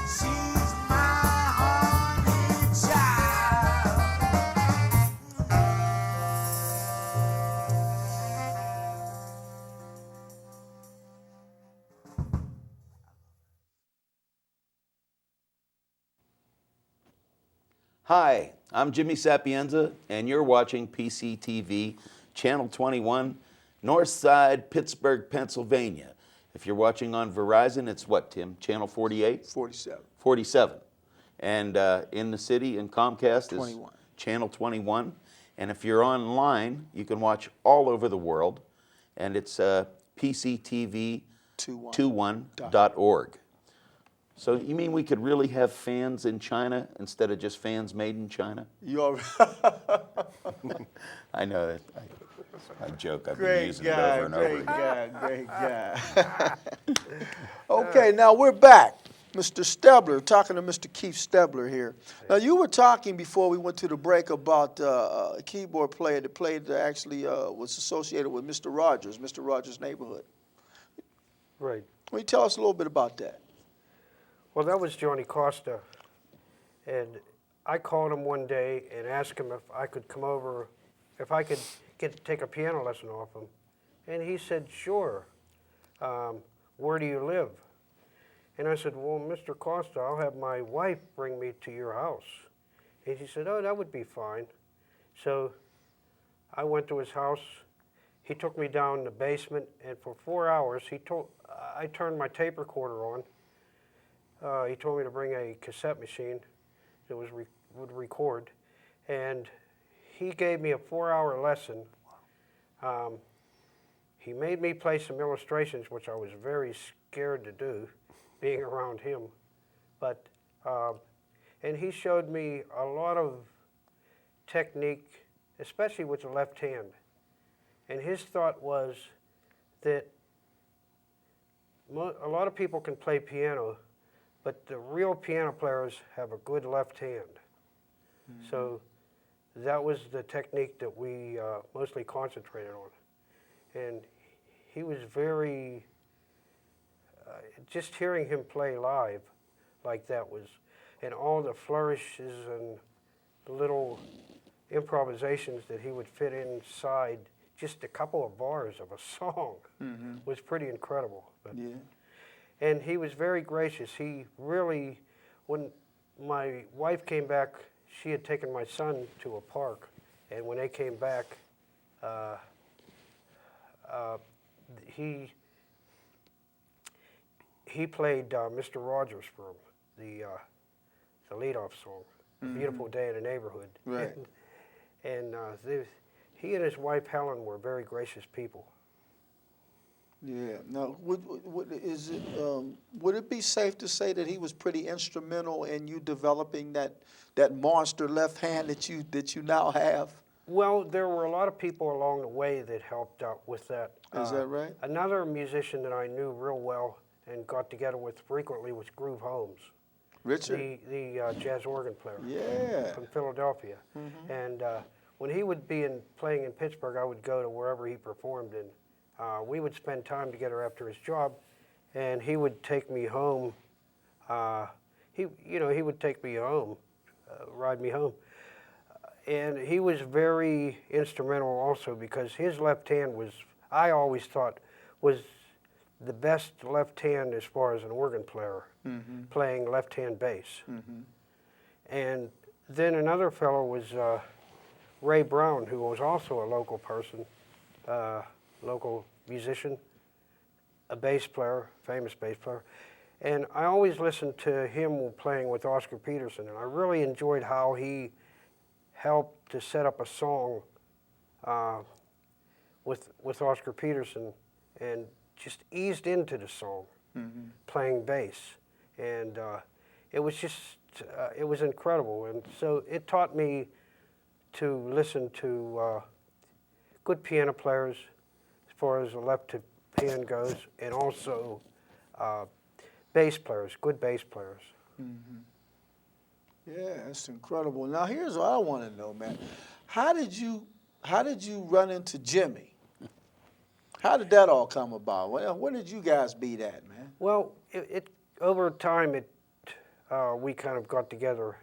She's my honey child. Hi, I'm Jimmy Sapienza, and you're watching PCTV, Channel 21, North Side, Pittsburgh, Pennsylvania. If you're watching on Verizon, it's what, Tim? Channel 48? 47. 47. And in the city, in Comcast, is 21. Channel 21. And if you're online, you can watch all over the world, and it's PCTV21.org. So you mean we could really have fans in China instead of just fans made in China? You all I know that. I joke. I've been great using guy, it over and over great again. guy, great guy. Okay, now we're back. Mr. Stebner, talking to Mr. Keith Stebner here. Now you were talking before we went to the break about a keyboard player that played actually was associated with Mr. Rogers' Neighborhood. Right. Will you tell us a little bit about that? Well, that was Johnny Costa, and I called him one day and asked him if I could come over, if I could take a piano lesson off him, and he said, sure. Where do you live? And I said, well, Mr. Costa, I'll have my wife bring me to your house. And he said, oh, that would be fine. So I went to his house. He took me down the basement, and for 4 hours, I turned my tape recorder on. He told me to bring a cassette machine that would record, and he gave me a 4-hour lesson. He made me play some illustrations, which I was very scared to do, being around him. But and he showed me a lot of technique, especially with the left hand. And his thought was that a lot of people can play piano, but the real piano players have a good left hand. Mm-hmm. So that was the technique that we mostly concentrated on. And he was very, just hearing him play live like that was, and all the flourishes and the little improvisations that he would fit inside just a couple of bars of a song was pretty incredible. But, Yeah. And he was very gracious. He really, when my wife came back, she had taken my son to a park, and when they came back, he played Mr. Rogers for him, the leadoff song, "A Beautiful Day in the Neighborhood." Right. And he and his wife Helen were very gracious people. Yeah. Now, would it be safe to say that he was pretty instrumental in you developing that monster left hand that you now have? Well, there were a lot of people along the way that helped out with that. Is that right? Another musician that I knew real well and got together with frequently was Groove Holmes, Richard? the jazz organ player Yeah. from Philadelphia. And when he would be playing in Pittsburgh, I would go to wherever he performed, and we would spend time together after his job, and he would take me home. He would take me home, ride me home. And he was very instrumental also because his left hand was, I always thought, was the best left hand as far as an organ player, playing left-hand bass. And then another fellow was Ray Brown, who was also a local person, local musician, a bass player, famous bass player. And I always listened to him playing with Oscar Peterson, and I really enjoyed how he helped to set up a song with Oscar Peterson and just eased into the song, playing bass. And it was just, it was incredible. And so it taught me to listen to good piano players as far as the left hand goes, and also bass players, good bass players. Yeah, that's incredible. Now, here's what I want to know, man. How did you run into Jimmy? How did that all come about? When did you guys beat at, man? Well, over time, we kind of got together.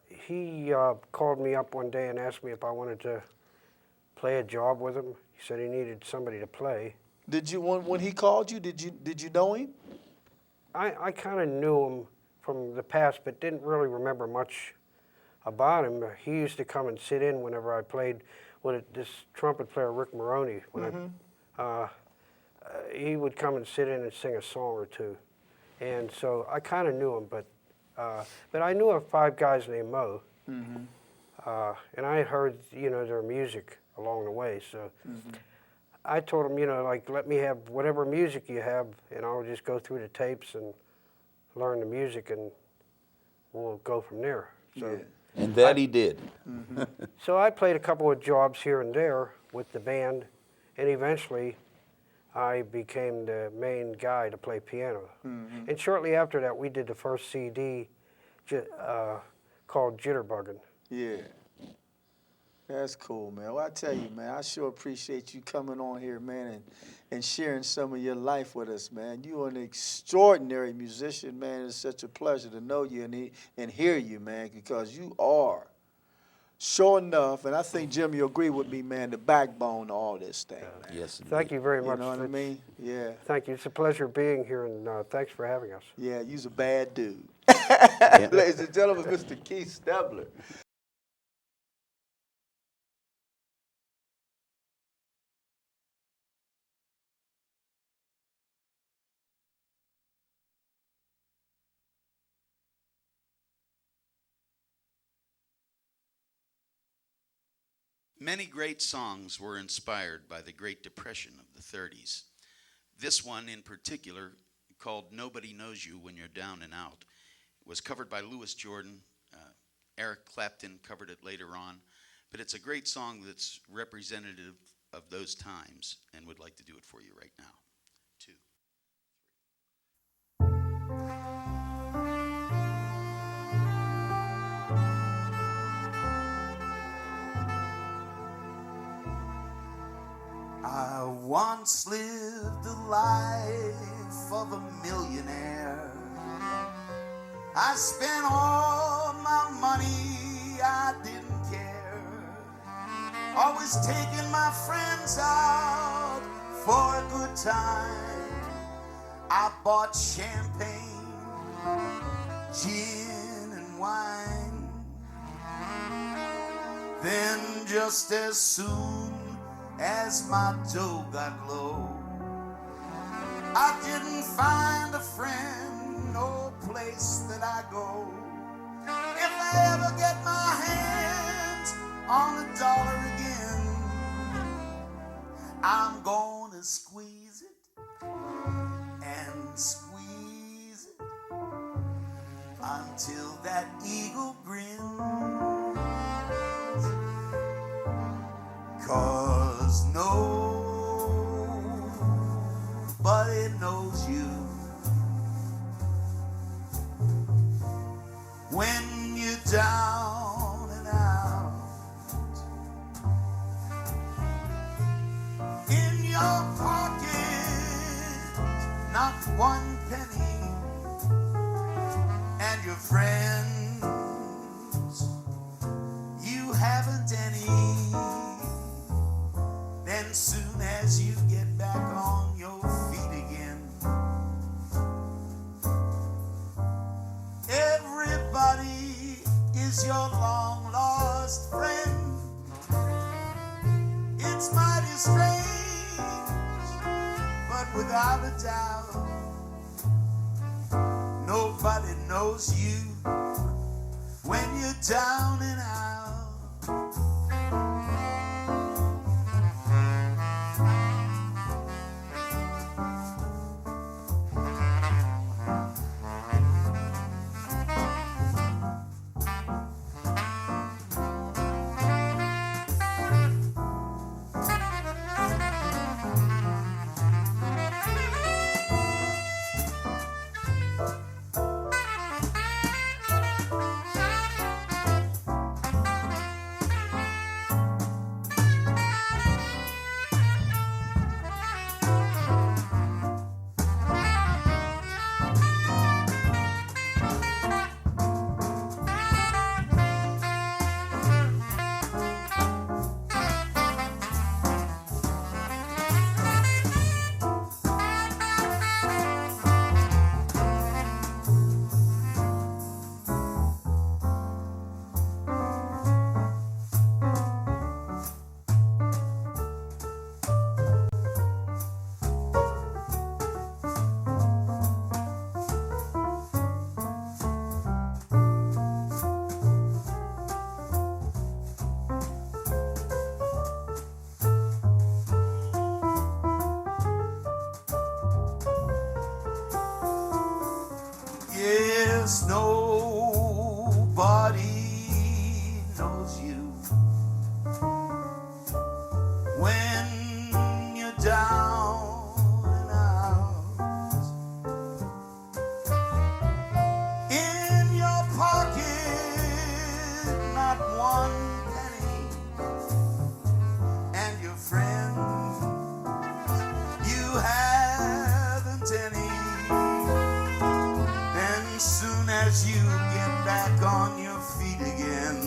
He called me up one day and asked me if I wanted to play a job with him. He said he needed somebody to play. Did you when he called you? Did you know him? I kind of knew him from the past, but didn't really remember much about him. He used to come and sit in whenever I played with this trumpet player, Rick Maroney. He would come and sit in and sing a song or two. And so I kind of knew him, but I knew of 5 guys named Mo. And I had heard, their music along the way. So I told him, let me have whatever music you have, and I'll just go through the tapes and learn the music, and we'll go from there. So, Yeah. And that he did. so I played a couple of jobs here and there with the band, and eventually I became the main guy to play piano. And shortly after that, we did the first CD called Jitterbuggin'. Yeah. That's cool, man. Well, I tell you, man, I sure appreciate you coming on here, man, and sharing some of your life with us, man. You're an extraordinary musician, man. It's such a pleasure to know you and hear you, man, because you are, sure enough, and I think, Jim, you'll agree with me, man, the backbone of all this thing, man. Yes, indeed. Thank you very much. You know what I mean? Yeah. Thank you. It's a pleasure being here, and thanks for having us. Yeah, you's a bad dude. Ladies and gentlemen, Mr. Keith Stebner. Many great songs were inspired by the Great Depression of the 30s. This one in particular, called Nobody Knows You When You're Down and Out, was covered by Louis Jordan. Eric Clapton covered it later on. But it's a great song that's representative of those times, and would like to do it for you right now. 2. I once lived a life of a millionaire. I spent all my money, I didn't care. Always taking my friends out for a good time. I bought champagne, gin and wine. Then just as soon as my dough got low, I didn't find a friend, no place that I go. If I ever get my hands on $1 again, I'm gonna squeeze it and squeeze it until that eagle grins. 'Cause nobody knows you when you're down and out. In your pocket, not one penny, and your friends, you haven't any. Then soon as you get back on your feet again, everybody is your long lost friend. It's mighty strange, but without a doubt, nobody knows you when you're down and out. Yes, nobody knows you when you're down and out. In your pocket, not one penny, and your friends, you haven't any. Soon as you get back on your feet again,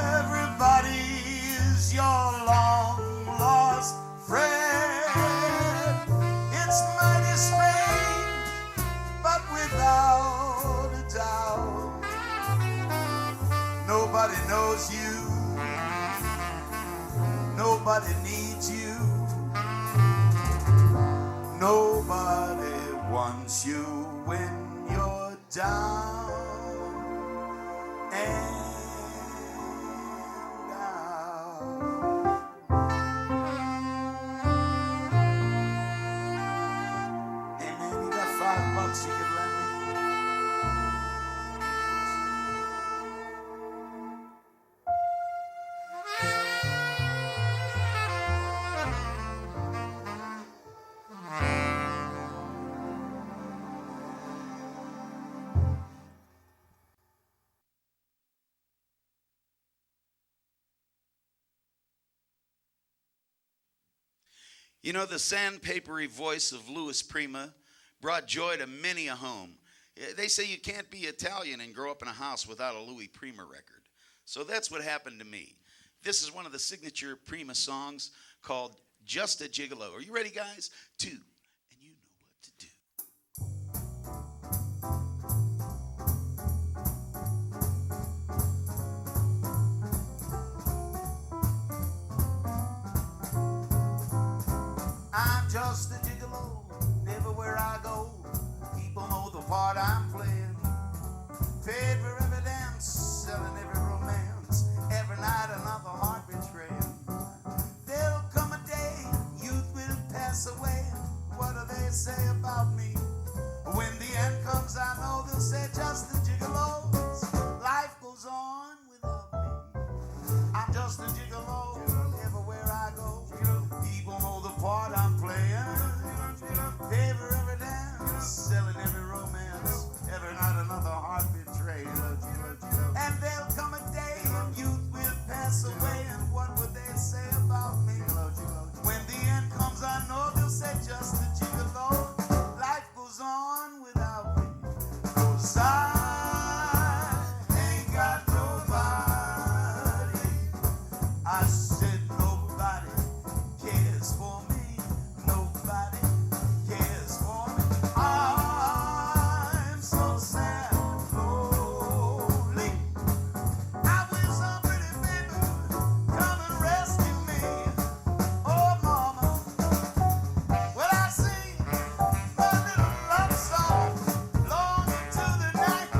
everybody is your long lost friend. It's mighty strange, but without a doubt, nobody knows you, nobody needs you. Nobody wants you when you're down and out. Hey man, you got $5 you can lend me? You know, the sandpapery voice of Louis Prima brought joy to many a home. They say you can't be Italian and grow up in a house without a Louis Prima record. So that's what happened to me. This is one of the signature Prima songs called Just a Gigolo. Are you ready, guys? 2, and you know what to do. low. Everywhere I go, people know the part I'm playing. Paid for every dance, selling every romance. Every night another heart betraying. There'll come a day, youth will pass away. What do they say about me? When the end comes, I know they'll say just the gigolos. Life goes on without me. I'm just a gigolo everywhere I go. People know the part I'm playing. Pay for every dance, selling every romance. Every night another heart betrayed. And there'll come a day when youth will pass away. And what would they say about me? When the end comes, I know they'll say just a gigolo. Life goes on without me. 'Cause I ain't got nobody. I said nobody cares for me. Nobody cares for me. I'm so sad and lonely. I wish some pretty baby would come and rescue me. Oh, mama, well, I sing a little love song long into the night.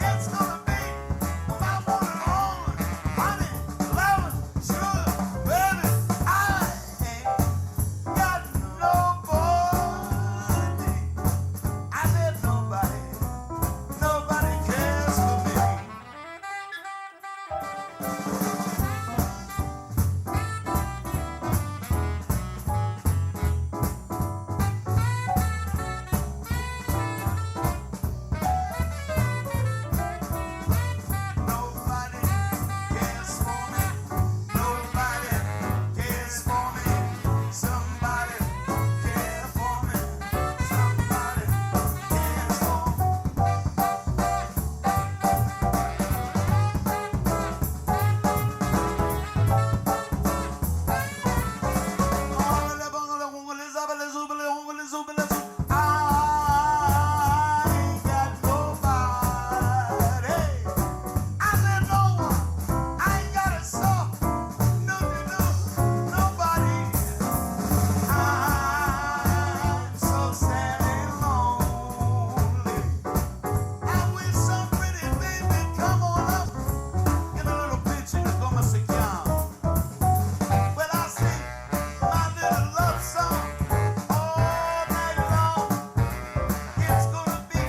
It's gonna be my one and only honey, love, sugar, baby. I ain't got nobody. I said nobody cares for me. Nobody cares for me. Nobody cares for me. Somebody care for me. Somebody cares for me. I ain't got nobody. I said no one. I ain't got a soul. No, nobody. I'm so sad and lonely. I wish some pretty baby come on up in a little picture to come and sit down. Well, I sing my little love song all night long. It's gonna be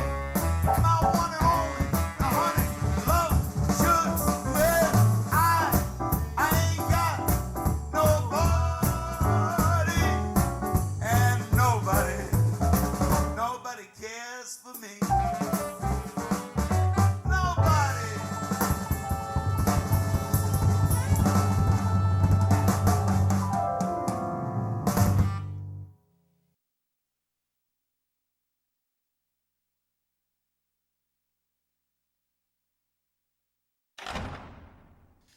my one and only honey, love, sugar. Well, I ain't got nobody, and nobody cares for me. Nobody.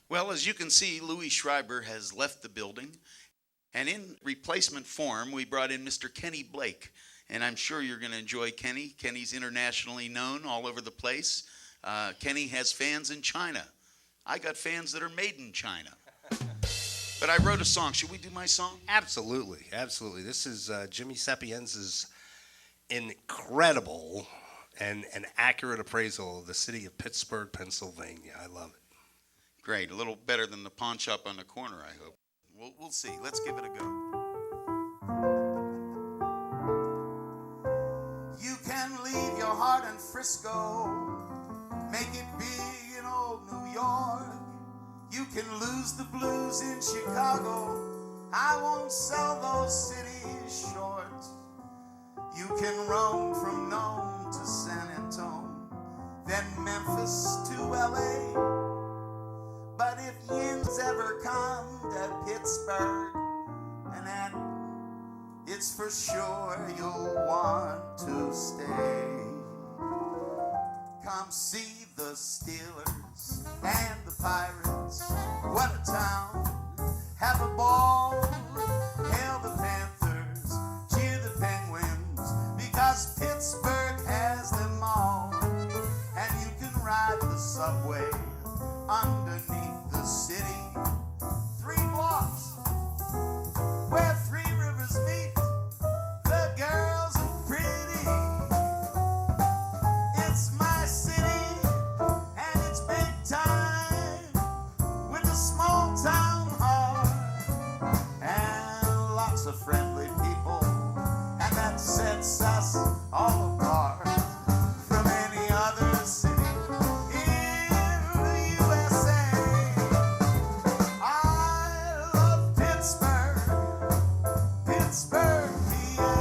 Well, as you can see, Louis Schreiber has left the building. And in replacement form, we brought in Mr. Kenny Blake. And I'm sure you're going to enjoy Kenny. Kenny's internationally known all over the place. Kenny has fans in China. I got fans that are made in China. But I wrote a song. Should we do my song? Absolutely, absolutely. This is Jimmy Sapienza's incredible and accurate appraisal of the city of Pittsburgh, Pennsylvania. I love it. Great. A little better than the pawn shop on the corner, I hope. We'll see. Let's give it a go. You can leave your heart in Frisco, make it big in old New York. You can lose the blues in Chicago. I won't sell those cities short. You can roam from Nome to San Antone, then Memphis to LA. But if yins ever come to Pittsburgh, and then it's for sure you'll want to stay. Come see the Steelers and the Pirates. What a town. Have a ball. Hail the Panthers. Cheer the Penguins. Because Pittsburgh has them all. And you can ride the subway underneath the city. 3 blocks where 3 rivers meet. The sets us all apart from any other city in the USA. I love Pittsburgh, Pittsburgh, PA.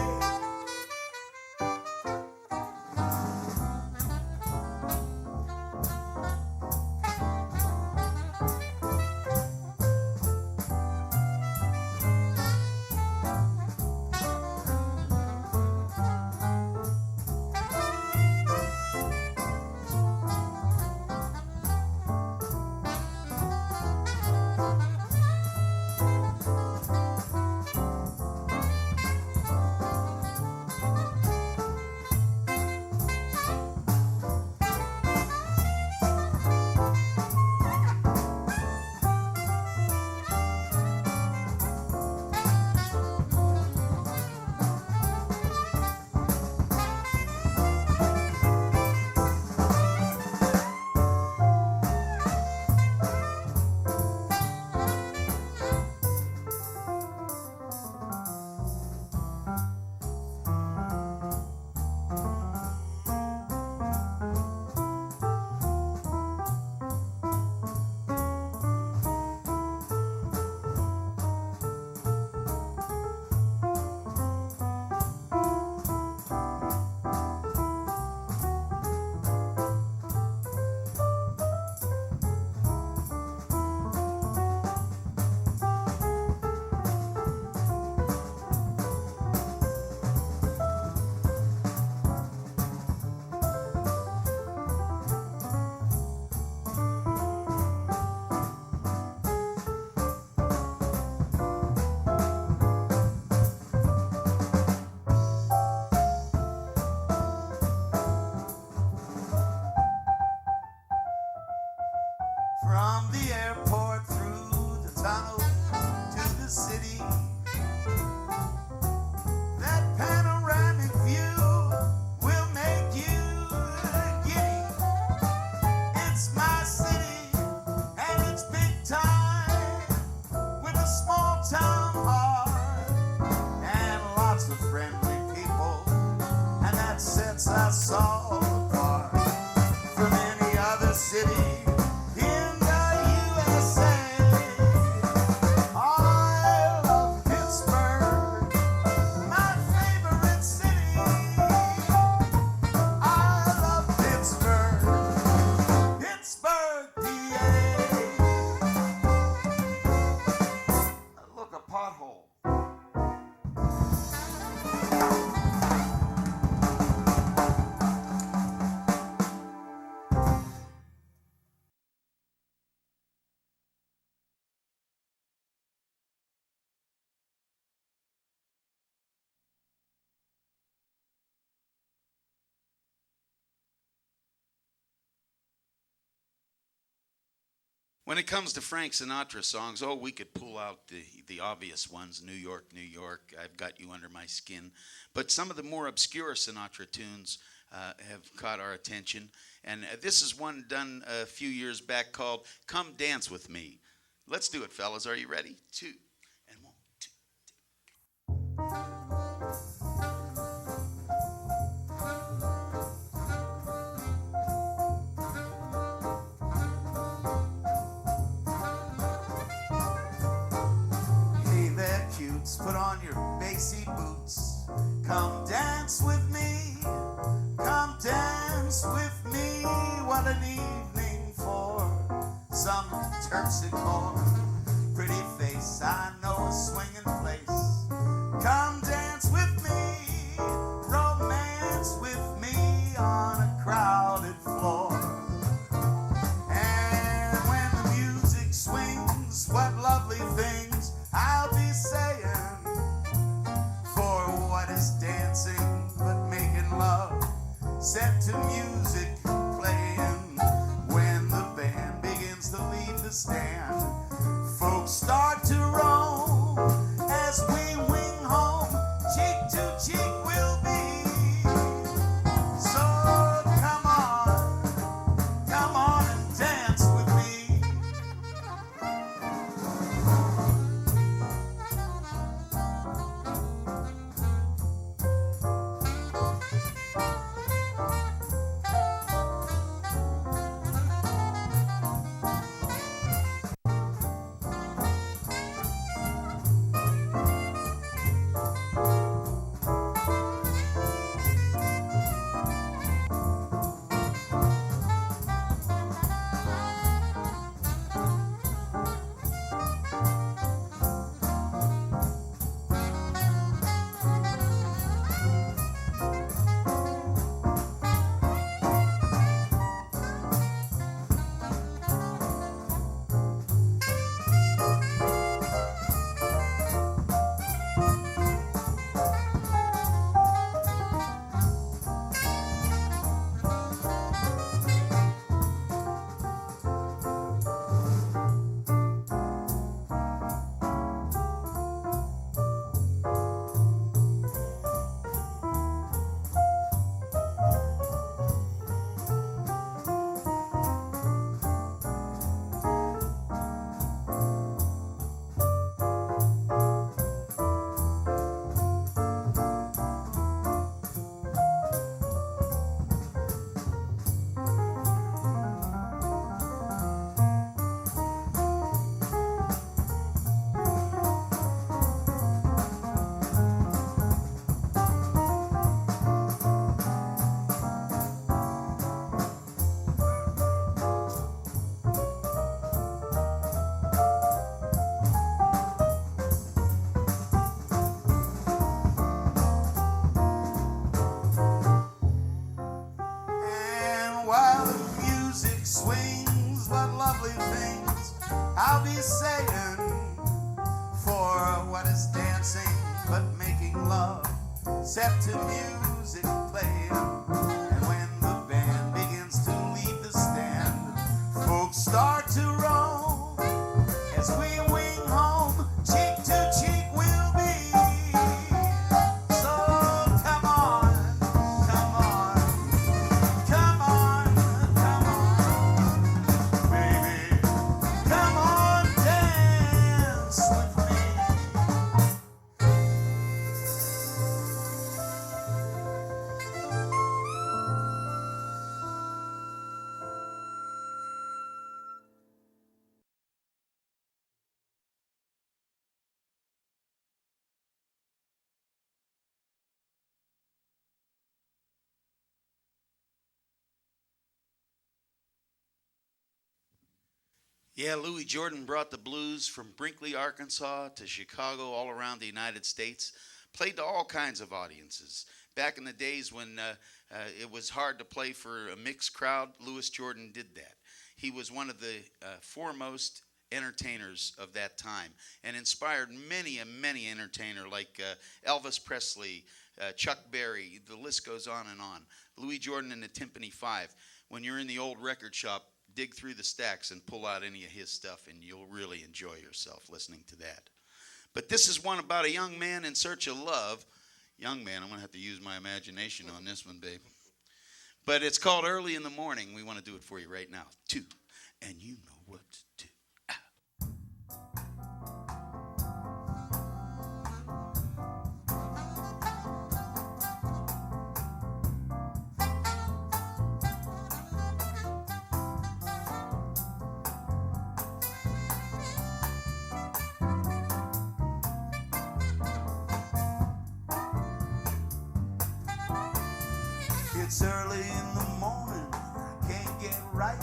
From the airport through the tunnel to the city, that panoramic view will make you giddy. It's my city and it's big time with a small town heart and lots of friendly people, and that sets us all apart from any other city. When it comes to Frank Sinatra songs, oh, we could pull out the obvious ones, New York, New York, I've Got You Under My Skin. But some of the more obscure Sinatra tunes have caught our attention. And this is one done a few years back called Come Dance With Me. Let's do it, fellas. Are you ready? 2 and 1, 2. Put on your bassy boots. Come dance with me. Come dance with me. What an evening for some terpsichore. Pretty face, I know a swinging place. Come dance with me. Romance with me on a crowded floor. And when the music swings, what lovely things I'll be saying. Dancing but making love, set to music playing. When the band begins to leave the stand, folks start to roam as we wing home. Cheek to cheek we'll be. So come on and dance with me. be saying for what is dancing but making love, set to music playing. And when the band begins to leave the stand, folks start to roam as we wing home, cheek to cheek we'll be. So come on, come on, come on, come on, baby, come on, dance with me. Yeah, Louis Jordan brought the blues from Brinkley, Arkansas to Chicago, all around the United States. Played to all kinds of audiences. Back in the days when it was hard to play for a mixed crowd, Louis Jordan did that. He was one of the foremost entertainers of that time and inspired many entertainer like Elvis Presley, Chuck Berry, the list goes on and on. Louis Jordan and the Timpani Five. When you're in the old record shop, dig through the stacks and pull out any of his stuff, and you'll really enjoy yourself listening to that. But this is one about a young man in search of love. Young man, I'm going to have to use my imagination on this one, babe. But it's called Early in the Morning. We want to do it for you right now. 2, and you know what to do. It's early in the morning, I can't get right.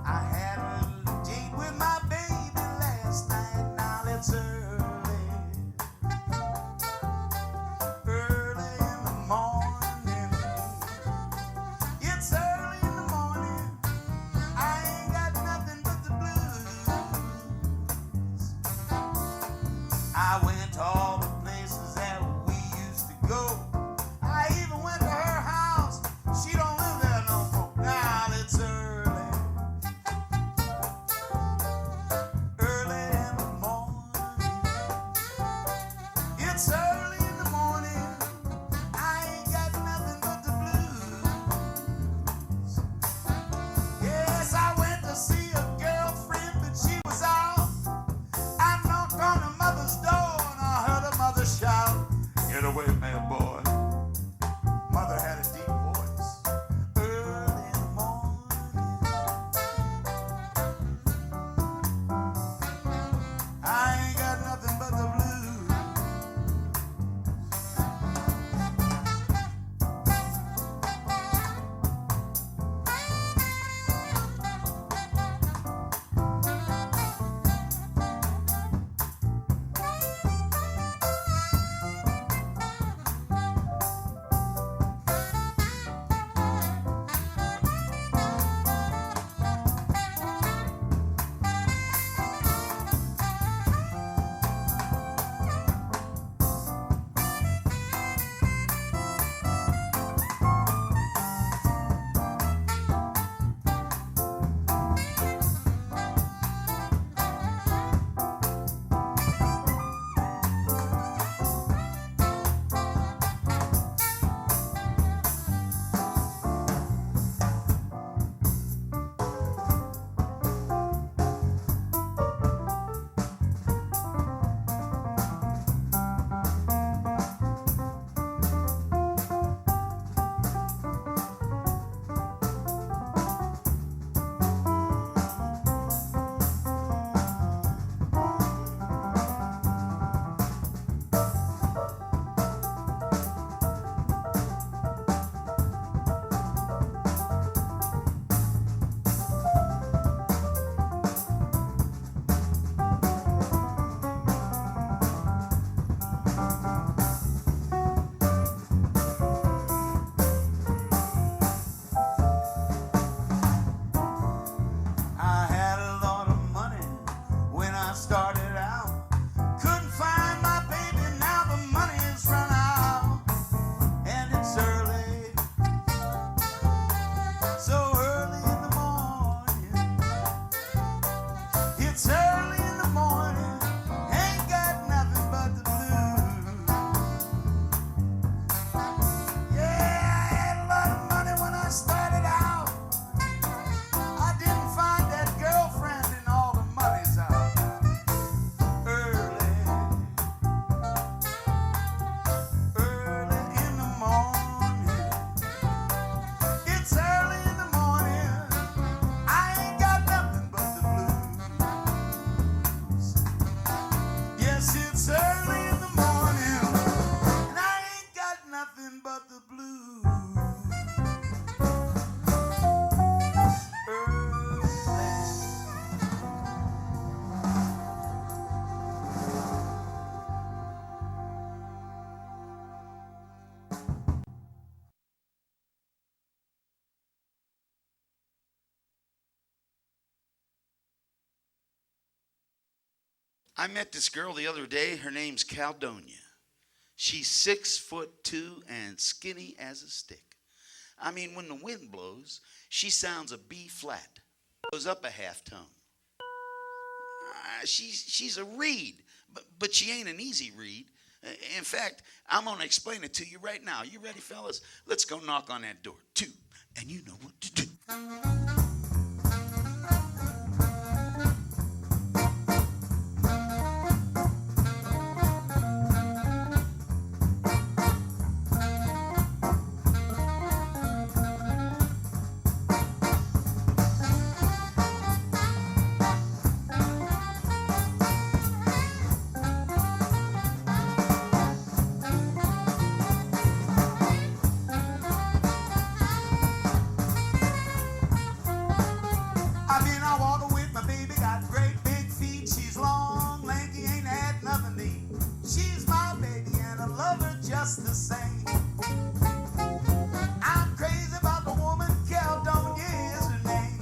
I had a little date with my baby last night. Now it's early, early in the morning. It's early in the morning, I ain't got nothing but the blues. I went to all the places that we used to go. I even went to her house. She don't live there no more. Now it's early, but the blues. I met this girl the other day. Her name's Caldonia. She's 6'2" and skinny as a stick. I mean, when the wind blows, she sounds a B flat, goes up a half tone. She's a reed, but she ain't an easy reed. In fact, I'm gonna explain it to you right now. You ready, fellas? Let's go knock on that door. 2, and you know what to do. Just the same. I'm crazy about the woman, Caldonia is her name.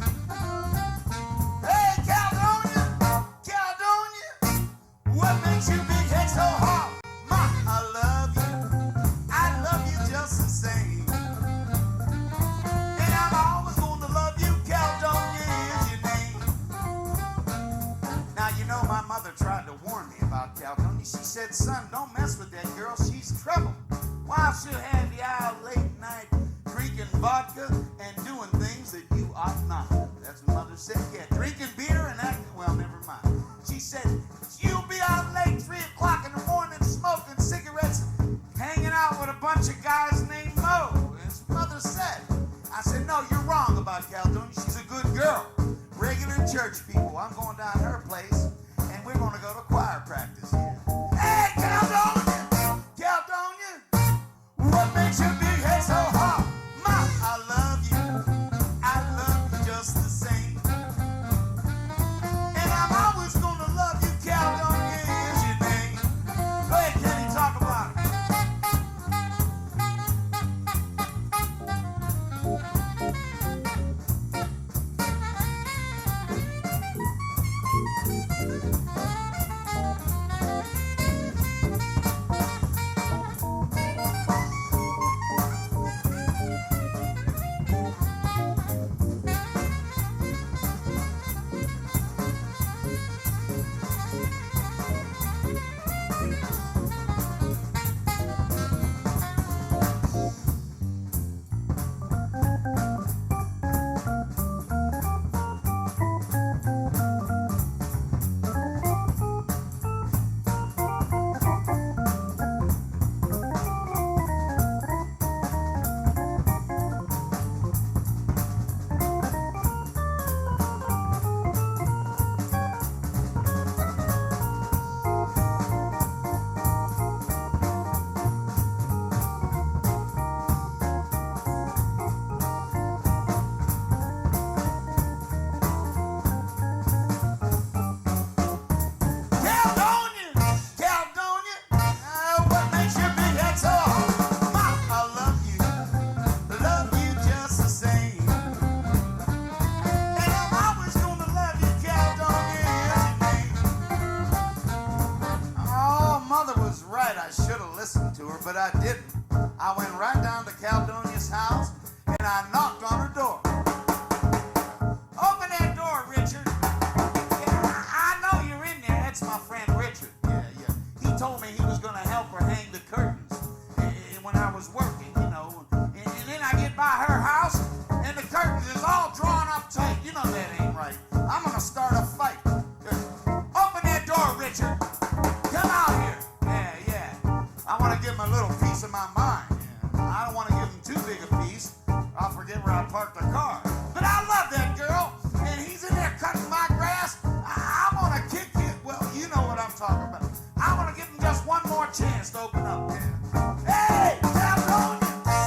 Hey, Caldonia, Caldonia, what makes your big head so hard? Ma, I love you just the same. And I'm always gonna love you, Caldonia is your name. Now, you know, my mother tried to warn me about Caldonia. She said, son, don't mess with that girl, she's trouble. Why, she'll have you out late night drinking vodka and doing things that you ought not. That's what mother said. Yeah, drinking beer and acting, well, never mind. She said, you'll be out late 3 o'clock in the morning smoking cigarettes, hanging out with a bunch of guys named Mo. That's what mother said. I said, no, you're wrong about Caldonia. She's a good girl. Regular church people. I'm going down to her place, and we're going to go to choir practice here. Hey, Caldonia! Caldonia! What makes your big head so hot? Ma, I love you just the same. And I'm always gonna love you, Caldonia is your name. Go ahead, Kenny, talk about it. But I didn't. I went right down to Caldonia's house and I knocked on her door. Open that door, Richard. Yeah, I know you're in there. That's my friend Richard. Yeah. He told me he was going to help her hang the curtains when I was working, you know. And then I get by her house and the curtains is all drawn up tight. You know that ain't right. I'm going to start a fight. Open that door, Richard. Come out here. Yeah. I want to give him a little piece of my mind. Yeah. I don't want to give him too big a piece. I'll forget where I parked the car. But I love that girl, and he's in there cutting my grass. I'm going to kick you. Well, you know what I'm talking about. I want to give him just one more chance to open up. Yeah. Hey, Caldonia!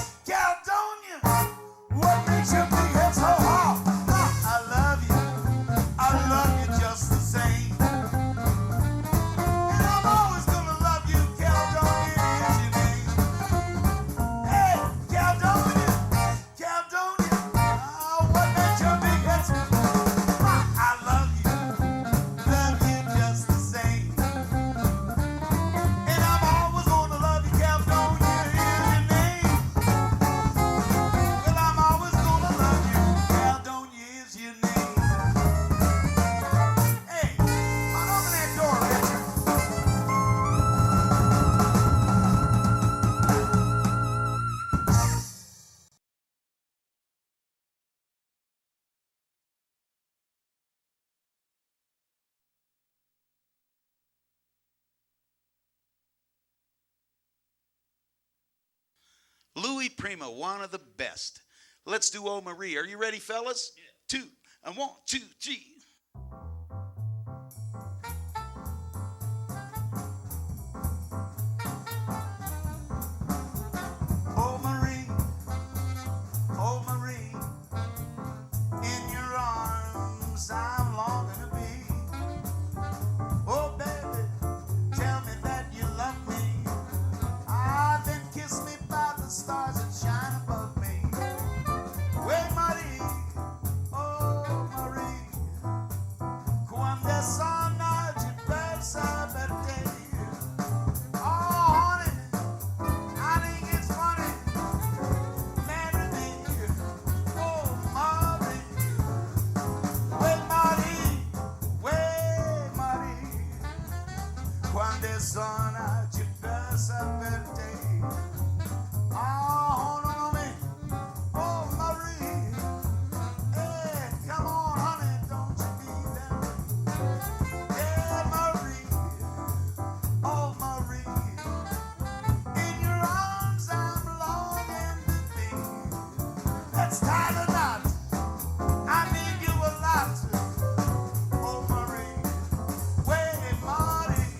Louis Prima, one of the best. Let's do Oh Marie. Are you ready, fellas? Yeah. 2 and 1, 2, 3. Oh Marie, in your arms I'm longing to be. Oh baby, tell me that you love me. Ah, then kiss me by the stars that shine above me. Wait, Marie, oh Marie, cuando sono de versa verde. Oh honey, I think it's funny. Marry me, oh Marie. Wait, Marie, wait, Marie, quando sono de versa verde. Oh, hold on me, oh Marie. Hey, come on, honey, don't you be there. Yeah, Marie, oh Marie, in your arms I'm longing to be. Let's tie the knot. I need you a lot. Oh Marie, wait, Marie.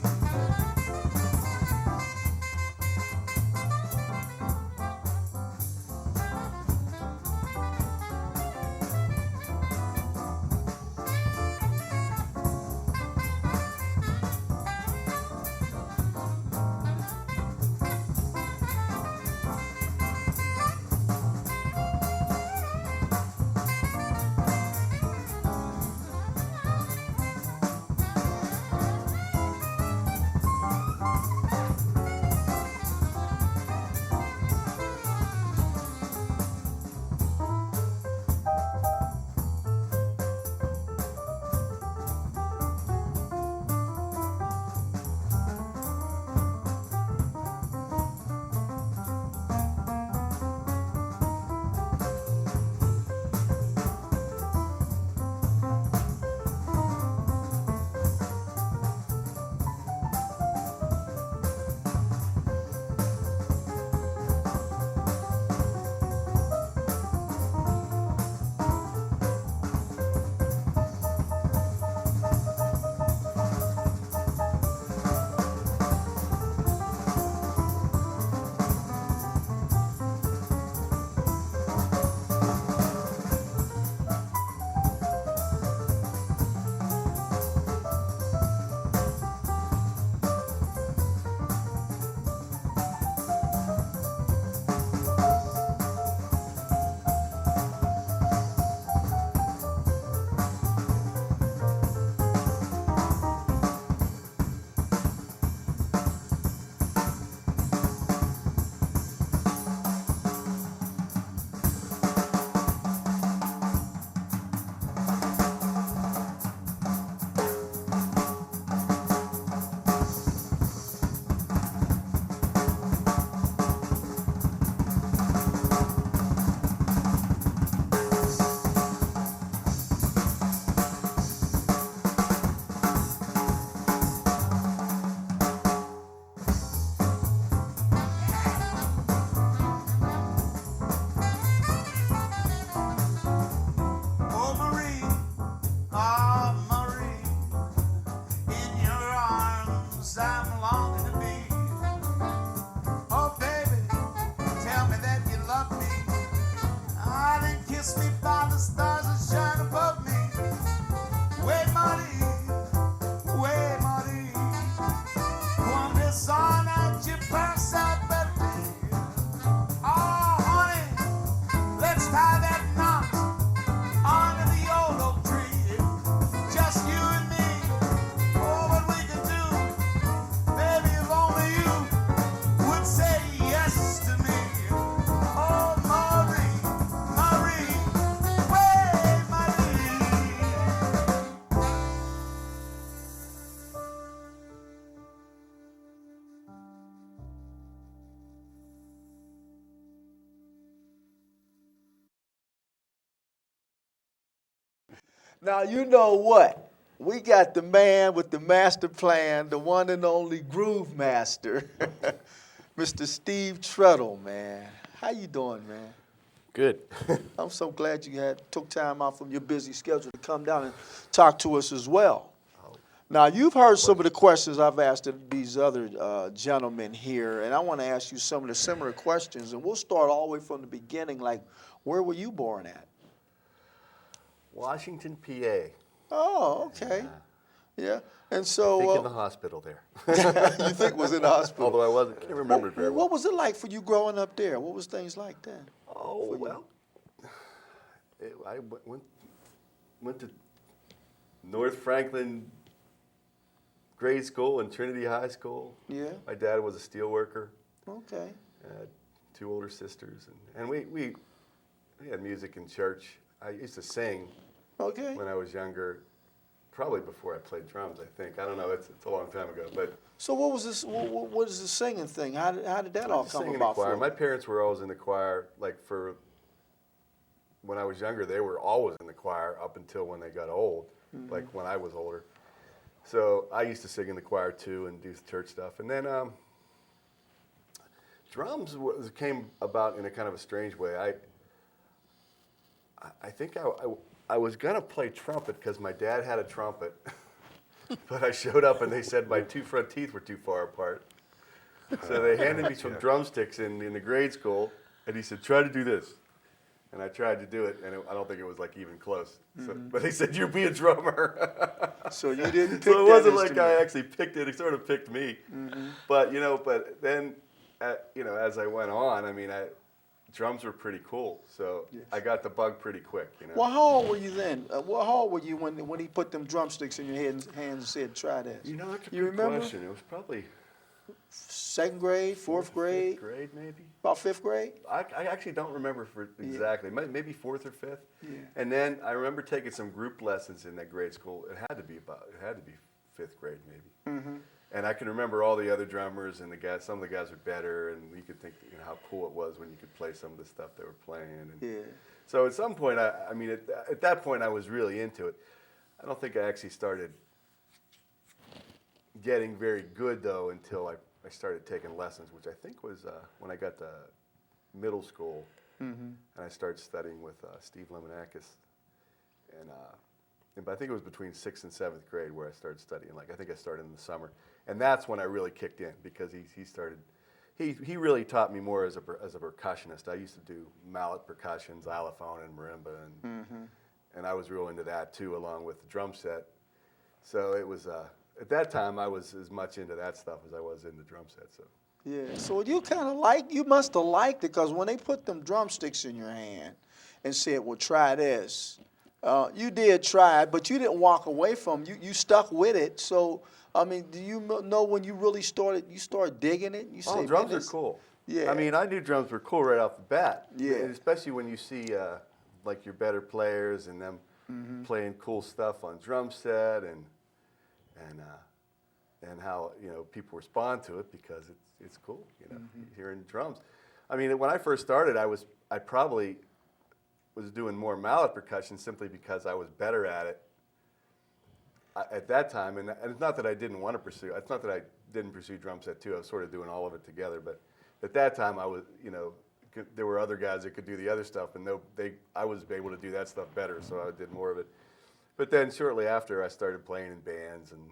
Oh Marie, ah Marie, in your arms I'm longing to be. Oh baby, tell me that you love me. Ah, then kiss me by the stars that shine above me. Wait, Marie, quando sono ci passa per te. Oh honey, let's tie that knot under the old oak tree, just you and me. Oh, what we could do, baby, if only you would say yes to me. Oh, Marie, wait, Marie. Now, you know what? We got the man with the master plan, the one and only groove master, Mr. Steve Treadle, man. How you doing, man? Good. I'm so glad you took time out from your busy schedule to come down and talk to us as well. Now, you've heard some of the questions I've asked these other gentlemen here, and I want to ask you some of the similar questions, and we'll start all the way from the beginning, like, where were you born at? Washington, PA. Oh, okay. Yeah, and I think so... in the hospital there. you think was in the hospital? Although I can't remember it very well. What was it like for you growing up there? What was things like then? Oh, well, I went to North Franklin grade school and Trinity High School. Yeah. My dad was a steel worker. Okay. I had 2 older sisters, and we had music in church. I used to sing Okay. when I was younger, probably before I played drums, I think. I don't know, it's a long time ago, but So what was this? What is the singing thing? How did that all come singing in about the choir. for My you? parents were always in the choir. Like when I was younger, they were always in the choir up until when they got old, like when I was older. So I used to sing in the choir too and do church stuff. And then drums came about in a kind of a strange way. I think I was gonna play trumpet because my dad had a trumpet, but I showed up and they said my 2 front teeth were too far apart. So they handed me some drumsticks in the grade school, and he said, "Try to do this." And I tried to do it, and I don't think it was like even close. So, but they said, "You be a drummer." So you didn't pick So it that wasn't like instrument. I actually picked it; it sort of picked me. But but then, as I went on, I mean, drums were pretty cool. So I got the bug pretty quick. Well, how old were you then? How old were you when he put them drumsticks in your hands and said, "Try this"? That's a You good remember? question. It was probably 2nd grade, 4th grade, 5th grade, maybe. about 5th grade. I actually don't remember exactly. Maybe 4th or 5th. Yeah. And then I remember taking some group lessons in that grade school. It had to be 5th grade, maybe. And I can remember all the other drummers and the guys. Some of the guys were better, and you could think how cool it was when you could play some of the stuff they were playing. And Yeah. So at some point, I mean, at that point, I was really into it. I don't think I actually started getting very good though until I started taking lessons, which I think was when I got to middle school, and I started studying with Steve Lemonakis, but I think it was between 6th and 7th grade where I started studying. Like I think I started in the summer, and that's when I really kicked in because he really taught me more as a percussionist. I used to do mallet percussion, xylophone, and marimba, and I was real into that too, along with the drum set. So it was. At that time, I was as much into that stuff as I was in the drum set. So. Yeah. So you you must have liked it because when they put them drumsticks in your hand and said, "Well, try this," you did try it, but you didn't walk away from it. You stuck with it. So, I mean, do you know when you really started digging it? You say, Drums "Man, are cool. Yeah. I mean, I knew drums were cool right off the bat. Yeah. And especially when you see like your better players and them playing cool stuff on drum set and how people respond to it because it's cool, hearing drums. I mean, when I first started, I probably was doing more mallet percussion simply because I was better at it at that time. And it's not that I didn't want to pursue. It's not that I didn't pursue drum set too. I was sort of doing all of it together. But at that time, I was, there were other guys that could do the other stuff, and I was able to do that stuff better, so I did more of it. But then shortly after, I started playing in bands, and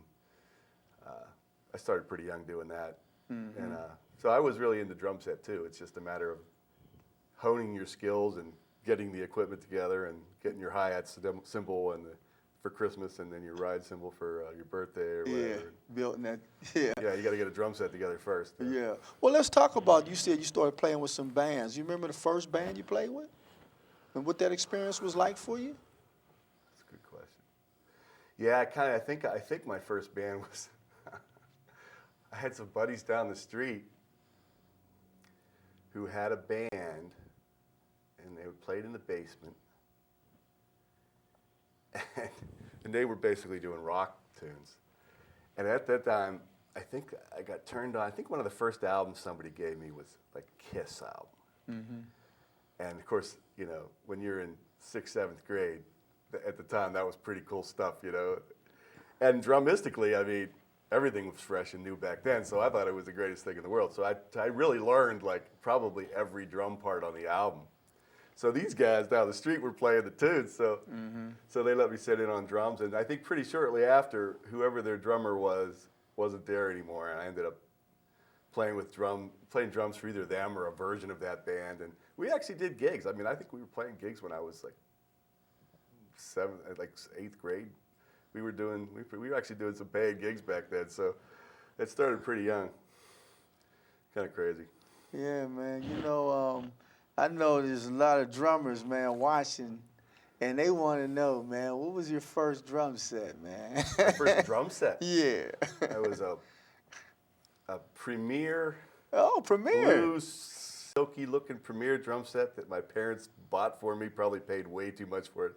I started pretty young doing that. And so I was really into drum set too. It's just a matter of honing your skills and getting the equipment together and getting your hi-hat cymbal and for Christmas, and then your ride cymbal for your birthday or whatever. Yeah, building that. Yeah. Yeah, you got to get a drum set together first. Yeah. Well, let's talk about. You said you started playing with some bands. You remember the first band you played with, and what that experience was like for you? That's a good question. Yeah, I think my first band was. I had some buddies down the street who had a band, and they played in the basement, and they were basically doing rock tunes. And at that time, I think I got turned on. I think one of the first albums somebody gave me was like Kiss album. And of course, when you're in 6th, 7th grade, at the time that was pretty cool stuff, And drumistically, I mean, everything was fresh and new back then, so I thought it was the greatest thing in the world. So I really learned like probably every drum part on the album. So these guys down the street were playing the tunes, so so they let me sit in on drums, and I think pretty shortly after, whoever their drummer wasn't there anymore, and I ended up playing drums for either them or a version of that band, and we actually did gigs. I mean, I think we were playing gigs when I was like eighth grade. We were actually doing some paying gigs back then, so it started pretty young. Kind of crazy. Yeah, man. You know, I know there's a lot of drummers, man, watching, and they want to know, man, what was your first drum set, man? My first drum set. Yeah. It was a Premier. Oh, Premier. Blue, silky looking Premier drum set that my parents bought for me. Probably paid way too much for it.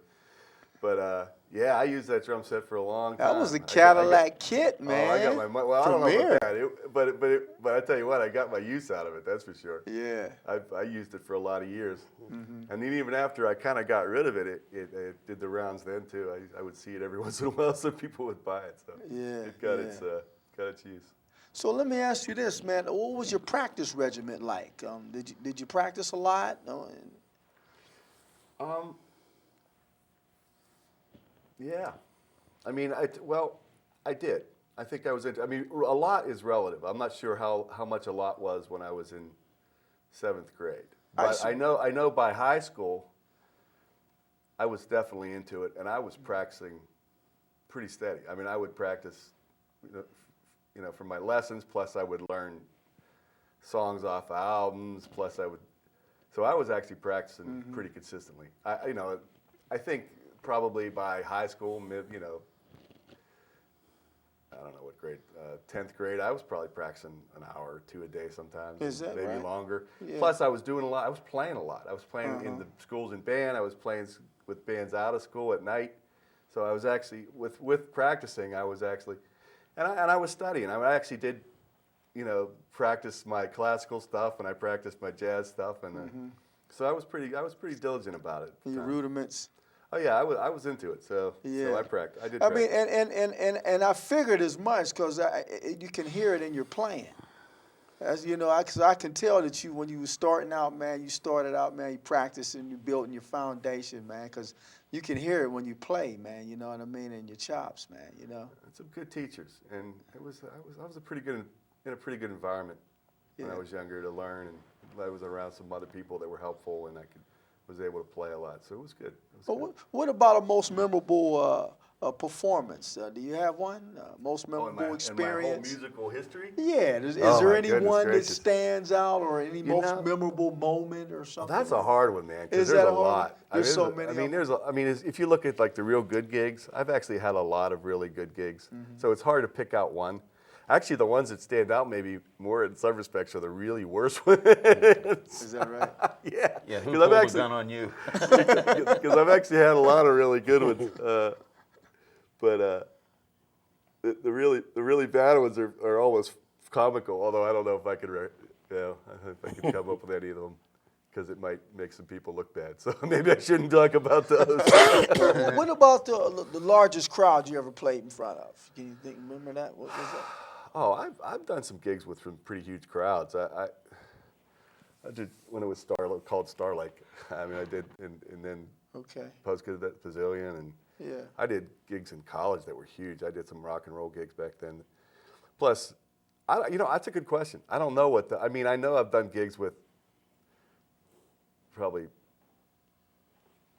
But yeah, I used that drum set for a long time. That was a Cadillac kit, man. Oh, I got my well, I don't know Premier. about that. But I tell you what, I got my use out of it. That's for sure. Yeah. I used it for a lot of years, and then even after I kind of got rid of it, it did the rounds then too. I would see it every once in a while, so people would buy it. So Yeah, it got yeah. its use. So let me ask you this, man. What was your practice regimen like? Did you practice a lot? Yeah, I mean, I did. I think I was into. I mean, a lot is relative. I'm not sure how much a lot was when I was in 7th grade, but I know by high school, I was definitely into it, and I was practicing pretty steady. I mean, I would practice, for my lessons. Plus, I would learn songs off of albums. Plus, so I was actually practicing pretty consistently. I think probably by high school, I don't know what grade, 10th grade, I was probably practicing an hour or two a day sometimes. Is that maybe right? longer. Yeah. Plus, I was doing a lot. I was playing a lot. I was playing in the schools in band. I was playing with bands out of school at night. So I was actually, with practicing, I was actually, and I was studying. I actually did, practice my classical stuff, and I practiced my jazz stuff, and so I was pretty diligent about it. Your rudiments? Oh yeah, I was into it. So Yeah. I practiced. I did. I mean, practice. and I figured as much because you can hear it in your playing. As you know, because I can tell that when you were starting out, man, you practicing, you building your foundation, man, because you can hear it when you play, man. You know what I mean, in your chops, man. And some good teachers, and I was in a pretty good environment when I was younger to learn, and I was around some other people that were helpful, and was able to play a lot, so it was good. What about a most memorable performance? Do you have one? Most memorable in my experience? whole musical history? Yeah. Is Oh, there my any goodness one that gracious. stands out, or any most know- memorable moment or something? That's a hard one, man. Because Is there's that a hard? lot. There's so many of them. If you look at like the real good gigs, I've actually had a lot of really good gigs. So it's hard to pick out one. Actually, the ones that stand out maybe more in some respects are the really worst ones. Is that right? Yeah. Yeah, who 'Cause pulled I've the gun on you? Because I've actually had a lot of really good ones, but the really bad ones are almost comical. Although I don't know if I could, if I could come up with any of them, because it might make some people look bad. So maybe I shouldn't talk about those. What about the largest crowd you ever played in front of? Can you remember that? What was that? Oh, I've done some gigs with some pretty huge crowds. I did when it was called Starlake. I mean, I did, and then Okay. Post-Cadet Pavilion, and Yeah. I did gigs in college that were huge. I did some rock and roll gigs back then. Plus, that's a good question. I don't know I know I've done gigs with probably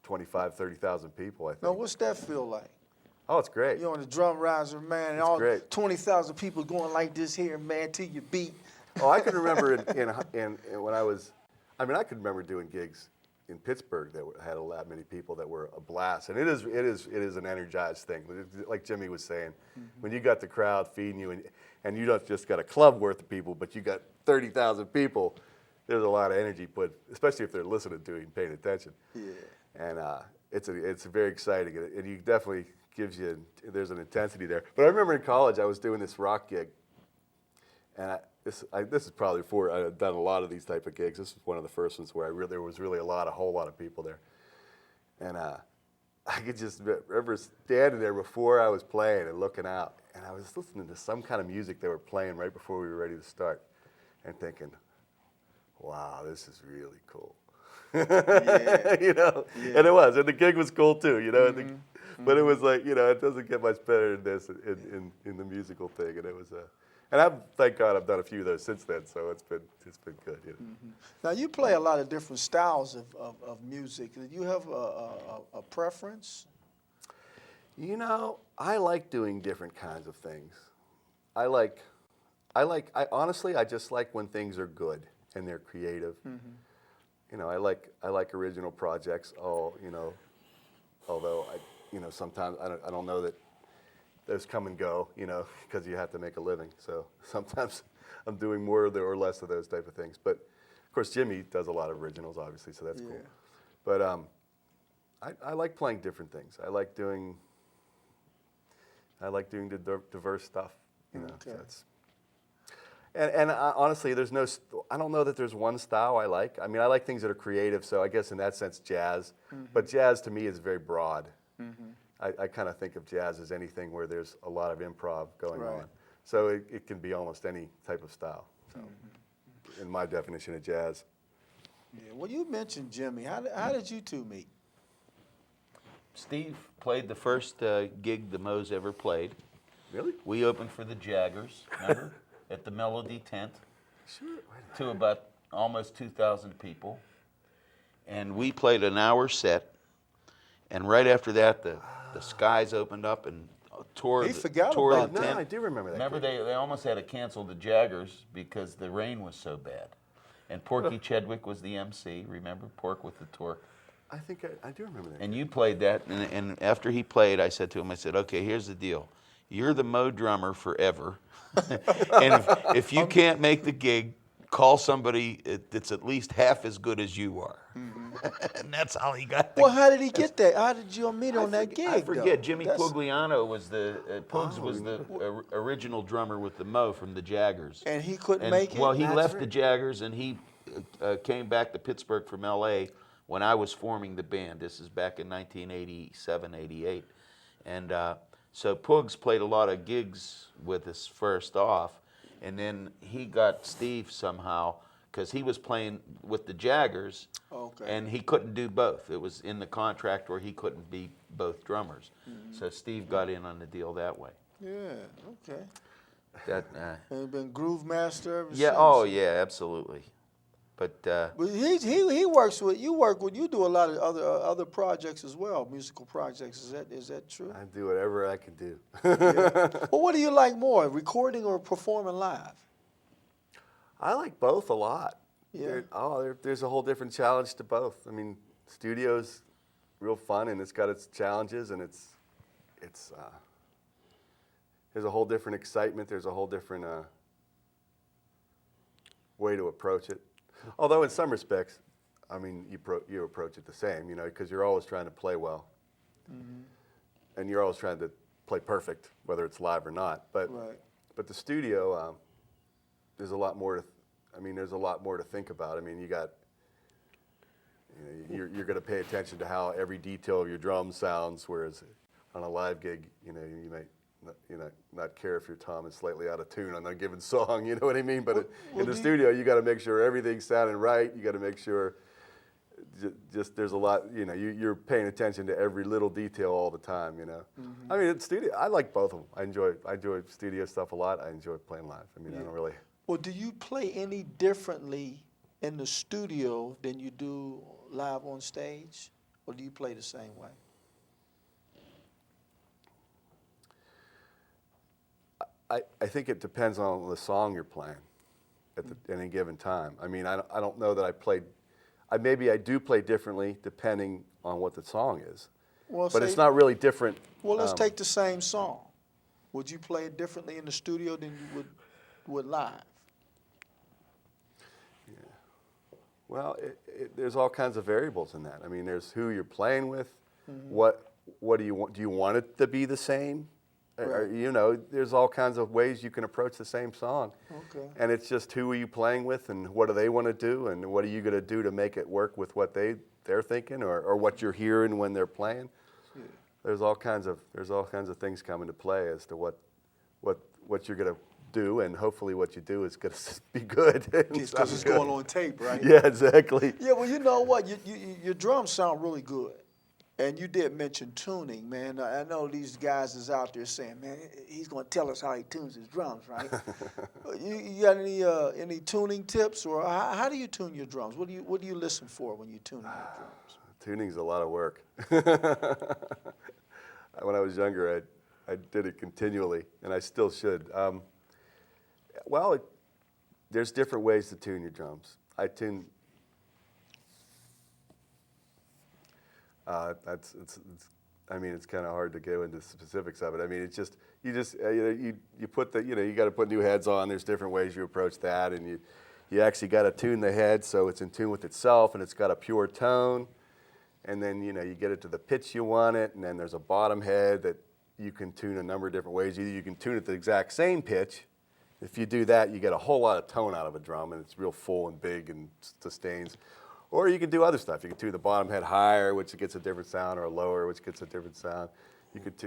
25, 30,000 people, I think. Now, what's that feel like? Oh, it's great. You're on the drum riser, man, and It's all great. 20,000 people going like this here, man, to your beat. Oh, I can remember in when I was, I can remember doing gigs in Pittsburgh that had a lot many people that were a blast, and it is an energized thing. Like Jimmy was saying, when you got the crowd feeding you, and you don't just got a club worth of people, but you got 30,000 people, there's a lot of energy put, especially if they're listening to you and paying attention. Yeah. And it's very exciting, and you definitely there's an intensity there. But I remember in college I was doing this rock gig, and this is probably before I had done a lot of these type of gigs. This was one of the first ones where there was really a whole lot of people there, and I could just remember standing there before I was playing and looking out, and I was listening to some kind of music they were playing right before we were ready to start, and thinking, wow, this is really cool. You know, and it was, and the gig was cool too, you know. But it was like, you know, it doesn't get much better than this in the musical thing, and it was and thank God I've done a few of those since then, so it's been good. You know. Now, you play a lot of different styles of music. Do you have a preference? You know, I like doing different kinds of things. Honestly, I just like when things are good and they're creative. You know, I like original projects. You know, although sometimes I don't know that those come and go. You know, because you have to make a living. So sometimes I'm doing more or less of those type of things. But of course, Jimmy does a lot of originals, obviously, so that's cool. But I like playing different things. I like doing the diverse stuff. You know, Okay. And honestly, I don't know that there's one style I like. I mean, I like things that are creative, so I guess in that sense, jazz. But jazz to me is very broad. I kind of think of jazz as anything where there's a lot of improv going Right. on. So it can be almost any type of style, so, in my definition of jazz. Yeah. Well, you mentioned Jimmy. How did you two meet? Steve played the first gig the Mo's ever played. Really? We opened for the Jaggers, remember? At the Melody Tent. Sure. To about almost 2,000 people. And we played an hour set. And right after that, the skies opened up and tore He the forgot tore about the No, tent. I do remember that. Remember, gig. they almost had to cancel the Jaggers because the rain was so bad. And Porky Chedwick was the MC, remember? Pork with the Torque. I think I do remember that. And you played that, and after he played, I said to him, I said, okay, here's the deal. You're the Mo drummer forever. And if you can't make the gig, call somebody that's at least half as good as you are. And that's how he got the Well, how did he get that? How did you meet on that gig? I forget. though? Jimmy That's- Pugliano was Pugs was the original drummer with the Mo from the Jaggers. And he couldn't And, make it? Well, he That's left right. the Jaggers and he came back to Pittsburgh from L.A. when I was forming the band. This is back in 1987, 88. And so Pugs played a lot of gigs with us first off. And then he got Steve somehow, because he was playing with the Jaggers, Okay. and he couldn't do both. It was in the contract where he couldn't be both drummers. So Steve got in on the deal that way. Yeah, okay. That, And he's been Groove Master ever yeah, since. oh yeah, absolutely. But But he works with, you do a lot of other projects as well, musical projects. Is that true? I do whatever I can do. Well, what do you like more, recording or performing live? I like both a lot. Yeah. There's a whole different challenge to both. I mean, studio's real fun and it's got its challenges and it's there's a whole different excitement. There's a whole different way to approach it. Although in some respects, I mean, you approach it the same, you know, because you're always trying to play well, and you're always trying to play perfect, whether it's live or not. But Right. but the studio, there's a lot more. There's a lot more to think about. I mean, you're going to pay attention to how every detail of your drum sounds, whereas on a live gig, you might not care if your tom is slightly out of tune on a given song. You know what I mean? But in the studio, you got to make sure everything's sounding right. You got to make sure. Just there's a lot. You're paying attention to every little detail all the time. You know. I mean, studio. I like both of them. I enjoy studio stuff a lot. I enjoy playing live. I mean, I don't really. Well, do you play any differently in the studio than you do live on stage, or do you play the same way? I think it depends on the song you're playing at any given time. I mean, I don't know that I played. Maybe I do play differently depending on what the song is, Well, but it's not really different. Well, let's take the same song. Would you play it differently in the studio than you would live? Well, there's all kinds of variables in that. I mean, there's who you're playing with. What do you want? Do you want it to be the same? Right. There's all kinds of ways you can approach the same song. Okay. And it's just who are you playing with, and what do they want to do, and what are you going to do to make it work with what they're thinking, or what you're hearing when they're playing. Yeah. there's all kinds of things come into play as to what you're gonna do, and hopefully what you do is gonna be good. Because it's going on tape, right? Yeah, exactly. Yeah, well, you know what? Your drums sound really good. And you did mention tuning, man. I know these guys is out there saying, man, he's going to tell us how he tunes his drums, right? you got any tuning tips, or how do you tune your drums? What do you listen for when you're tuning your drums? Tuning's a lot of work. When I was younger, I did it continually, and I still should. There's different ways to tune your drums. I tune. I mean, it's kind of hard to go into specifics of it. I mean, it's just you put you got to put new heads on. There's different ways you approach that, and you actually got to tune the head so it's in tune with itself and it's got a pure tone. And then you get it to the pitch you want it, and then there's a bottom head that you can tune a number of different ways. Either you can tune it the exact same pitch. If you do that, you get a whole lot of tone out of a drum, and it's real full and big and sustains. Or you can do other stuff. You can tune the bottom head higher, which gets a different sound, or lower, which gets a different sound. You could,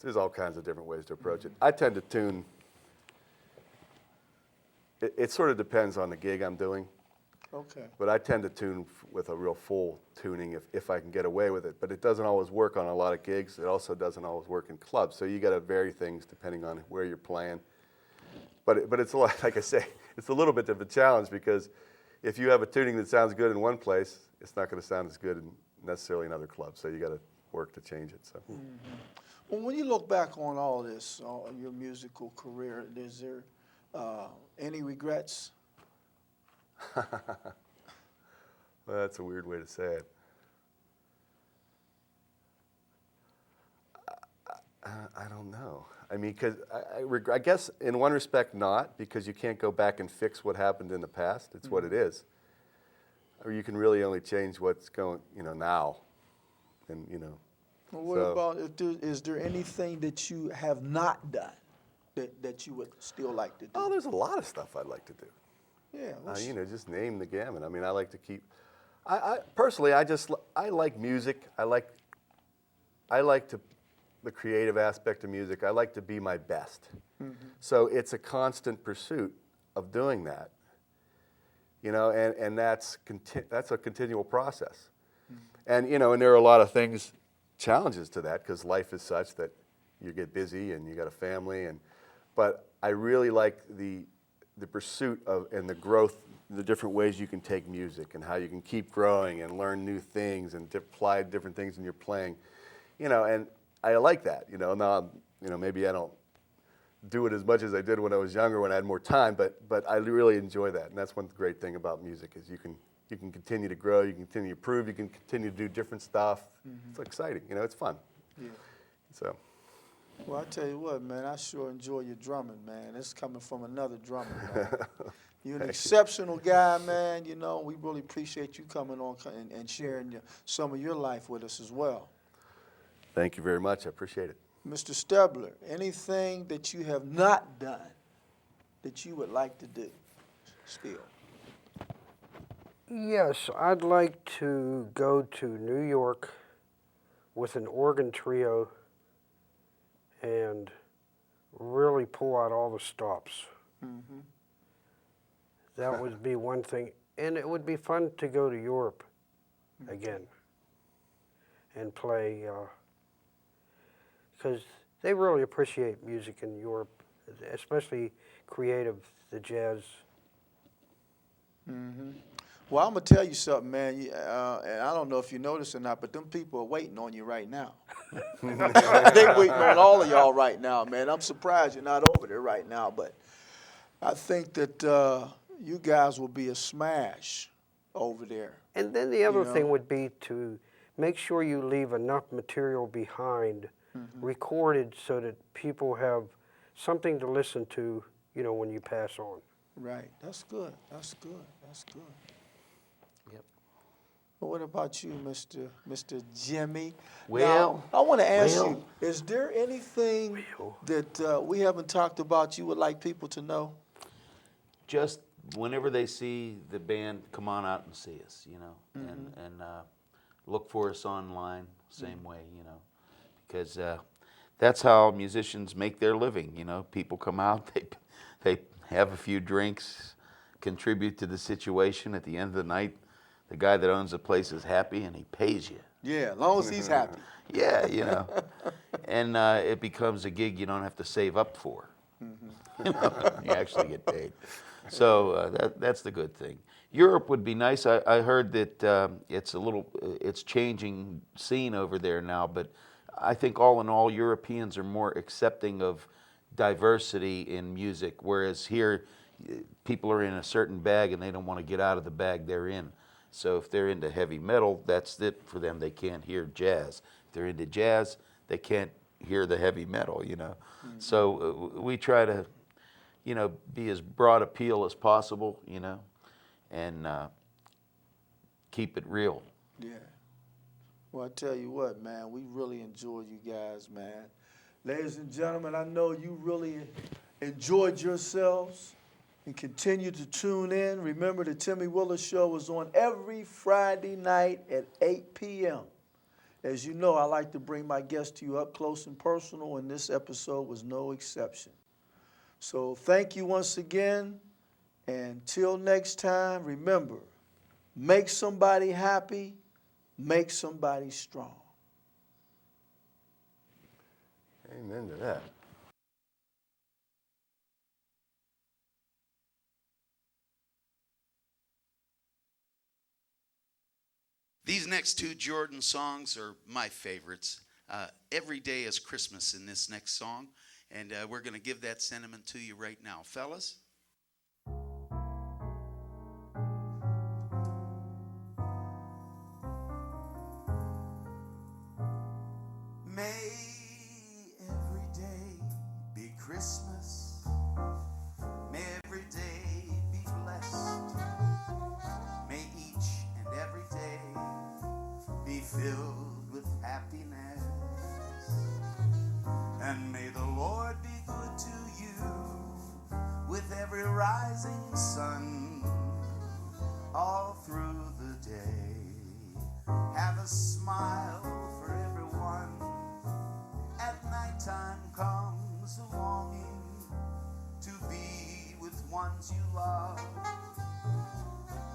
there's all kinds of different ways to approach it. I tend to tune. It sort of depends on the gig I'm doing. Okay. But I tend to tune with a real full tuning if I can get away with it. But it doesn't always work on a lot of gigs. It also doesn't always work in clubs. So you got to vary things depending on where you're playing. But it's a lot, like I say, it's a little bit of a challenge, because if you have a tuning that sounds good in one place, it's not going to sound as good in necessarily another club. So you got to work to change it. So. Mm-hmm. Well, when you look back on all this, your musical career, is there any regrets? Well, that's a weird way to say it. I don't know. I mean, because I guess in one respect not, because you can't go back and fix what happened in the past. It's what it is. Or you can really only change what's going, now. And, Well, what about, is there anything that you have not done that you would still like to do? Oh, there's a lot of stuff I'd like to do. Yeah. Just name the gamut. I mean, I like to keep. I personally, I like music. I like the creative aspect of music. I like to be my best. Mm-hmm. So it's a constant pursuit of doing that. And that's a continual process. Mm-hmm. And there are a lot of challenges to that, because life is such that you get busy and you got a family, but I really like the pursuit of and the growth, the different ways you can take music and how you can keep growing and learn new things and apply different things in your playing, and I like that. Now, maybe I don't do it as much as I did when I was younger, when I had more time, but I really enjoy that, and that's one great thing about music is you can continue to grow, you can continue to improve, you can continue to do different stuff. Mm-hmm. It's exciting, it's fun. Yeah. So. Well, I tell you what, man, I sure enjoy your drumming, man. It's coming from another drummer, man. You're an exceptional guy, man. We really appreciate you coming on and sharing some of your life with us as well. Thank you very much. I appreciate it. Mr. Stebner, anything that you have not done that you would like to do still? Yes, I'd like to go to New York with an organ trio and really pull out all the stops. Mm-hmm. That would be one thing. And it would be fun to go to Europe again and play, because they really appreciate music in Europe, especially creative, the jazz. Mm-hmm. Well, I'm going to tell you something, man, and I don't know if you noticed or not, but them people are waiting on you right now. They're waiting on all of y'all right now, man. I'm surprised you're not over there right now, but I think that you guys will be a smash over there. And then the other thing would be to make sure you leave enough material behind, recorded, so that people have something to listen to, when you pass on. Right. That's good. That's good. That's good. Yep. Well, what about you, Mr. Jimmy? Well, now, I want to ask you, is there anything that we haven't talked about you would like people to know? Just whenever they see the band, come on out and see us, and look for us online, same way, because that's how musicians make their living. People come out, they have a few drinks, contribute to the situation. At the end of the night, the guy that owns the place is happy and he pays you. Yeah, as long as he's happy. Yeah, and it becomes a gig you don't have to save up for. You actually get paid. So that's the good thing. Europe would be nice. I heard that it's changing scene over there now, but I think all in all, Europeans are more accepting of diversity in music, whereas here, people are in a certain bag and they don't want to get out of the bag they're in. So if they're into heavy metal, that's it for them. They can't hear jazz. If they're into jazz, they can't hear the heavy metal, So we try to, be as broad appeal as possible, and keep it real. Yeah. Well, I tell you what, man, we really enjoy you guys, man. Ladies and gentlemen, I know you really enjoyed yourselves and continue to tune in. Remember, the Timmy Willis Show is on every Friday night at 8 p.m. As you know, I like to bring my guests to you up close and personal, and this episode was no exception. So thank you once again, and till next time, remember, make somebody happy, make somebody strong. Amen to that. These next two Jordan songs are my favorites. Every day is Christmas in this next song, and we're going to give that sentiment to you right now. Fellas? May every day be Christmas. May every day be blessed. May each and every day be filled with happiness. And may the Lord be good to you with every rising sun all through the day. Have a smile for everyone. At nighttime comes a longing to be with ones you love,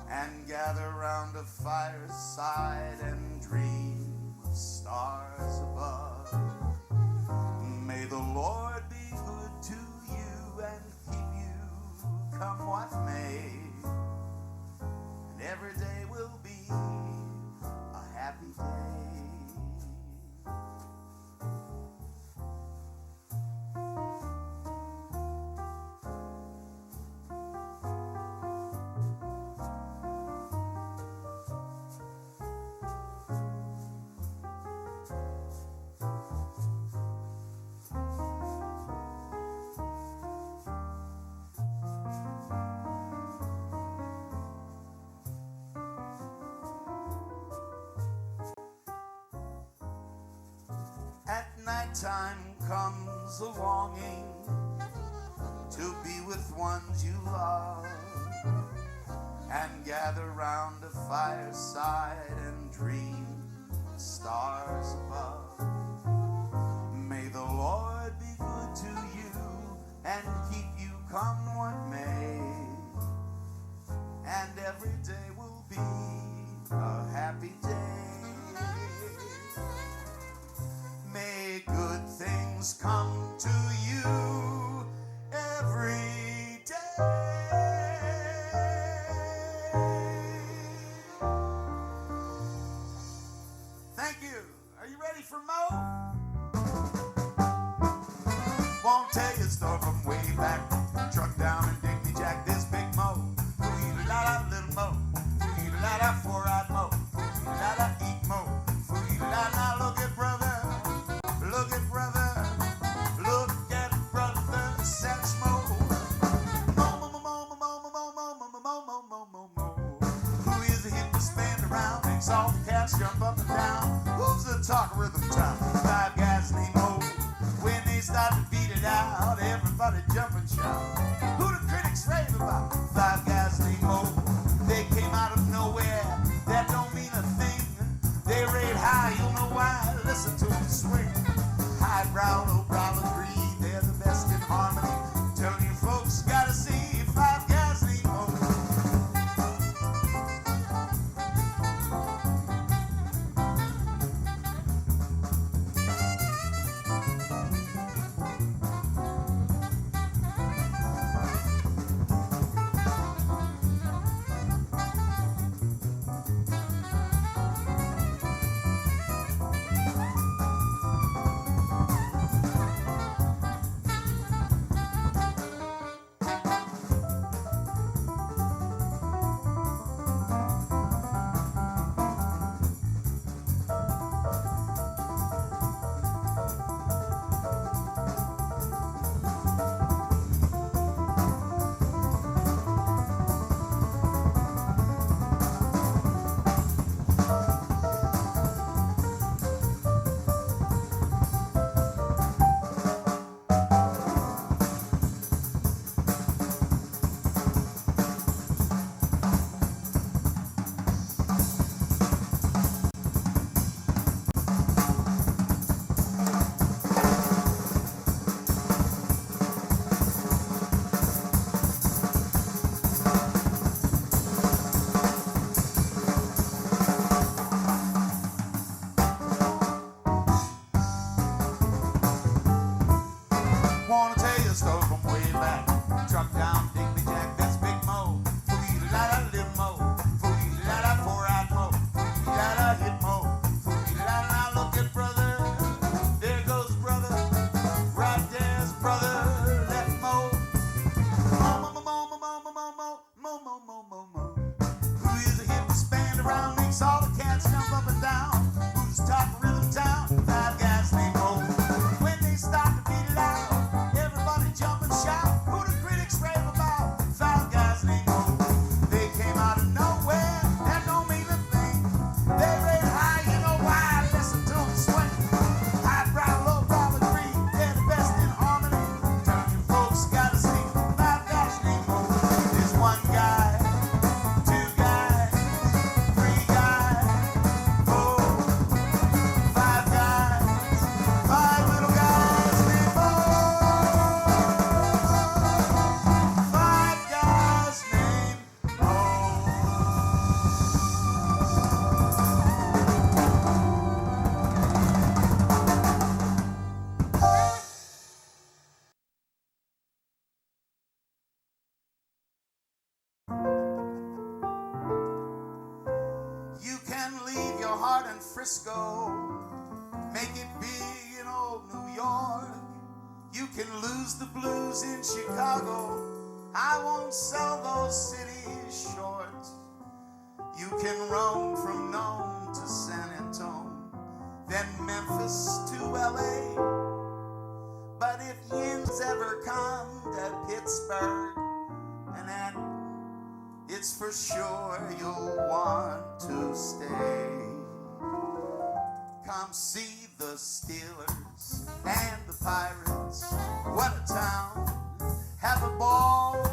and gather round a fireside and dream of stars above. May the Lord be good to you and keep you come what may, and every day will be a happy day. At nighttime comes a longing to be with ones you love, and gather round a fireside and dream of stars above. May the Lord be good to you and keep you come what may, and every day will be a happy day. May good things come to you every day. Thank you. Are you ready for Mo? Won't tell you a story from way back. Truck down in Dignity Jack, this big Mo. Foo-ee-la-la, little Mo. Foo-ee-la-la, four-eyed Mo. Foo-ee-la-la, eat Mo. Foo-ee-la-la, look at brother. Look at brother, look at brother, that's Mo. Mo, mo, mo, mo, mo, mo, mo, mo, mo, mo, mo, mo, mo, mo. Who is the hit to spin around, makes all the cats jump up and down? Who's the talk rhythm town? Five guys named Mo. When they start to beat it out, everybody jump and shout. Who the critics rave about? Five guys named Mo. They came out of nowhere, that don't mean a thing. They rate high, you'll know why. Listen to them swing. Detroit and Frisco, make it big in old New York. You can lose the blues in Chicago. I won't sell those cities short. You can roam from Nome to San Antone, then Memphis to LA. But if yins ever come to Pittsburgh, and then it's for sure you'll want to stay. Come see the Steelers and the Pirates. What a town. Have a ball.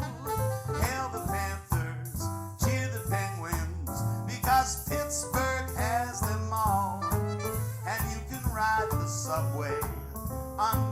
Hail the Panthers. Cheer the Penguins. Because Pittsburgh has them all. And you can ride the subway on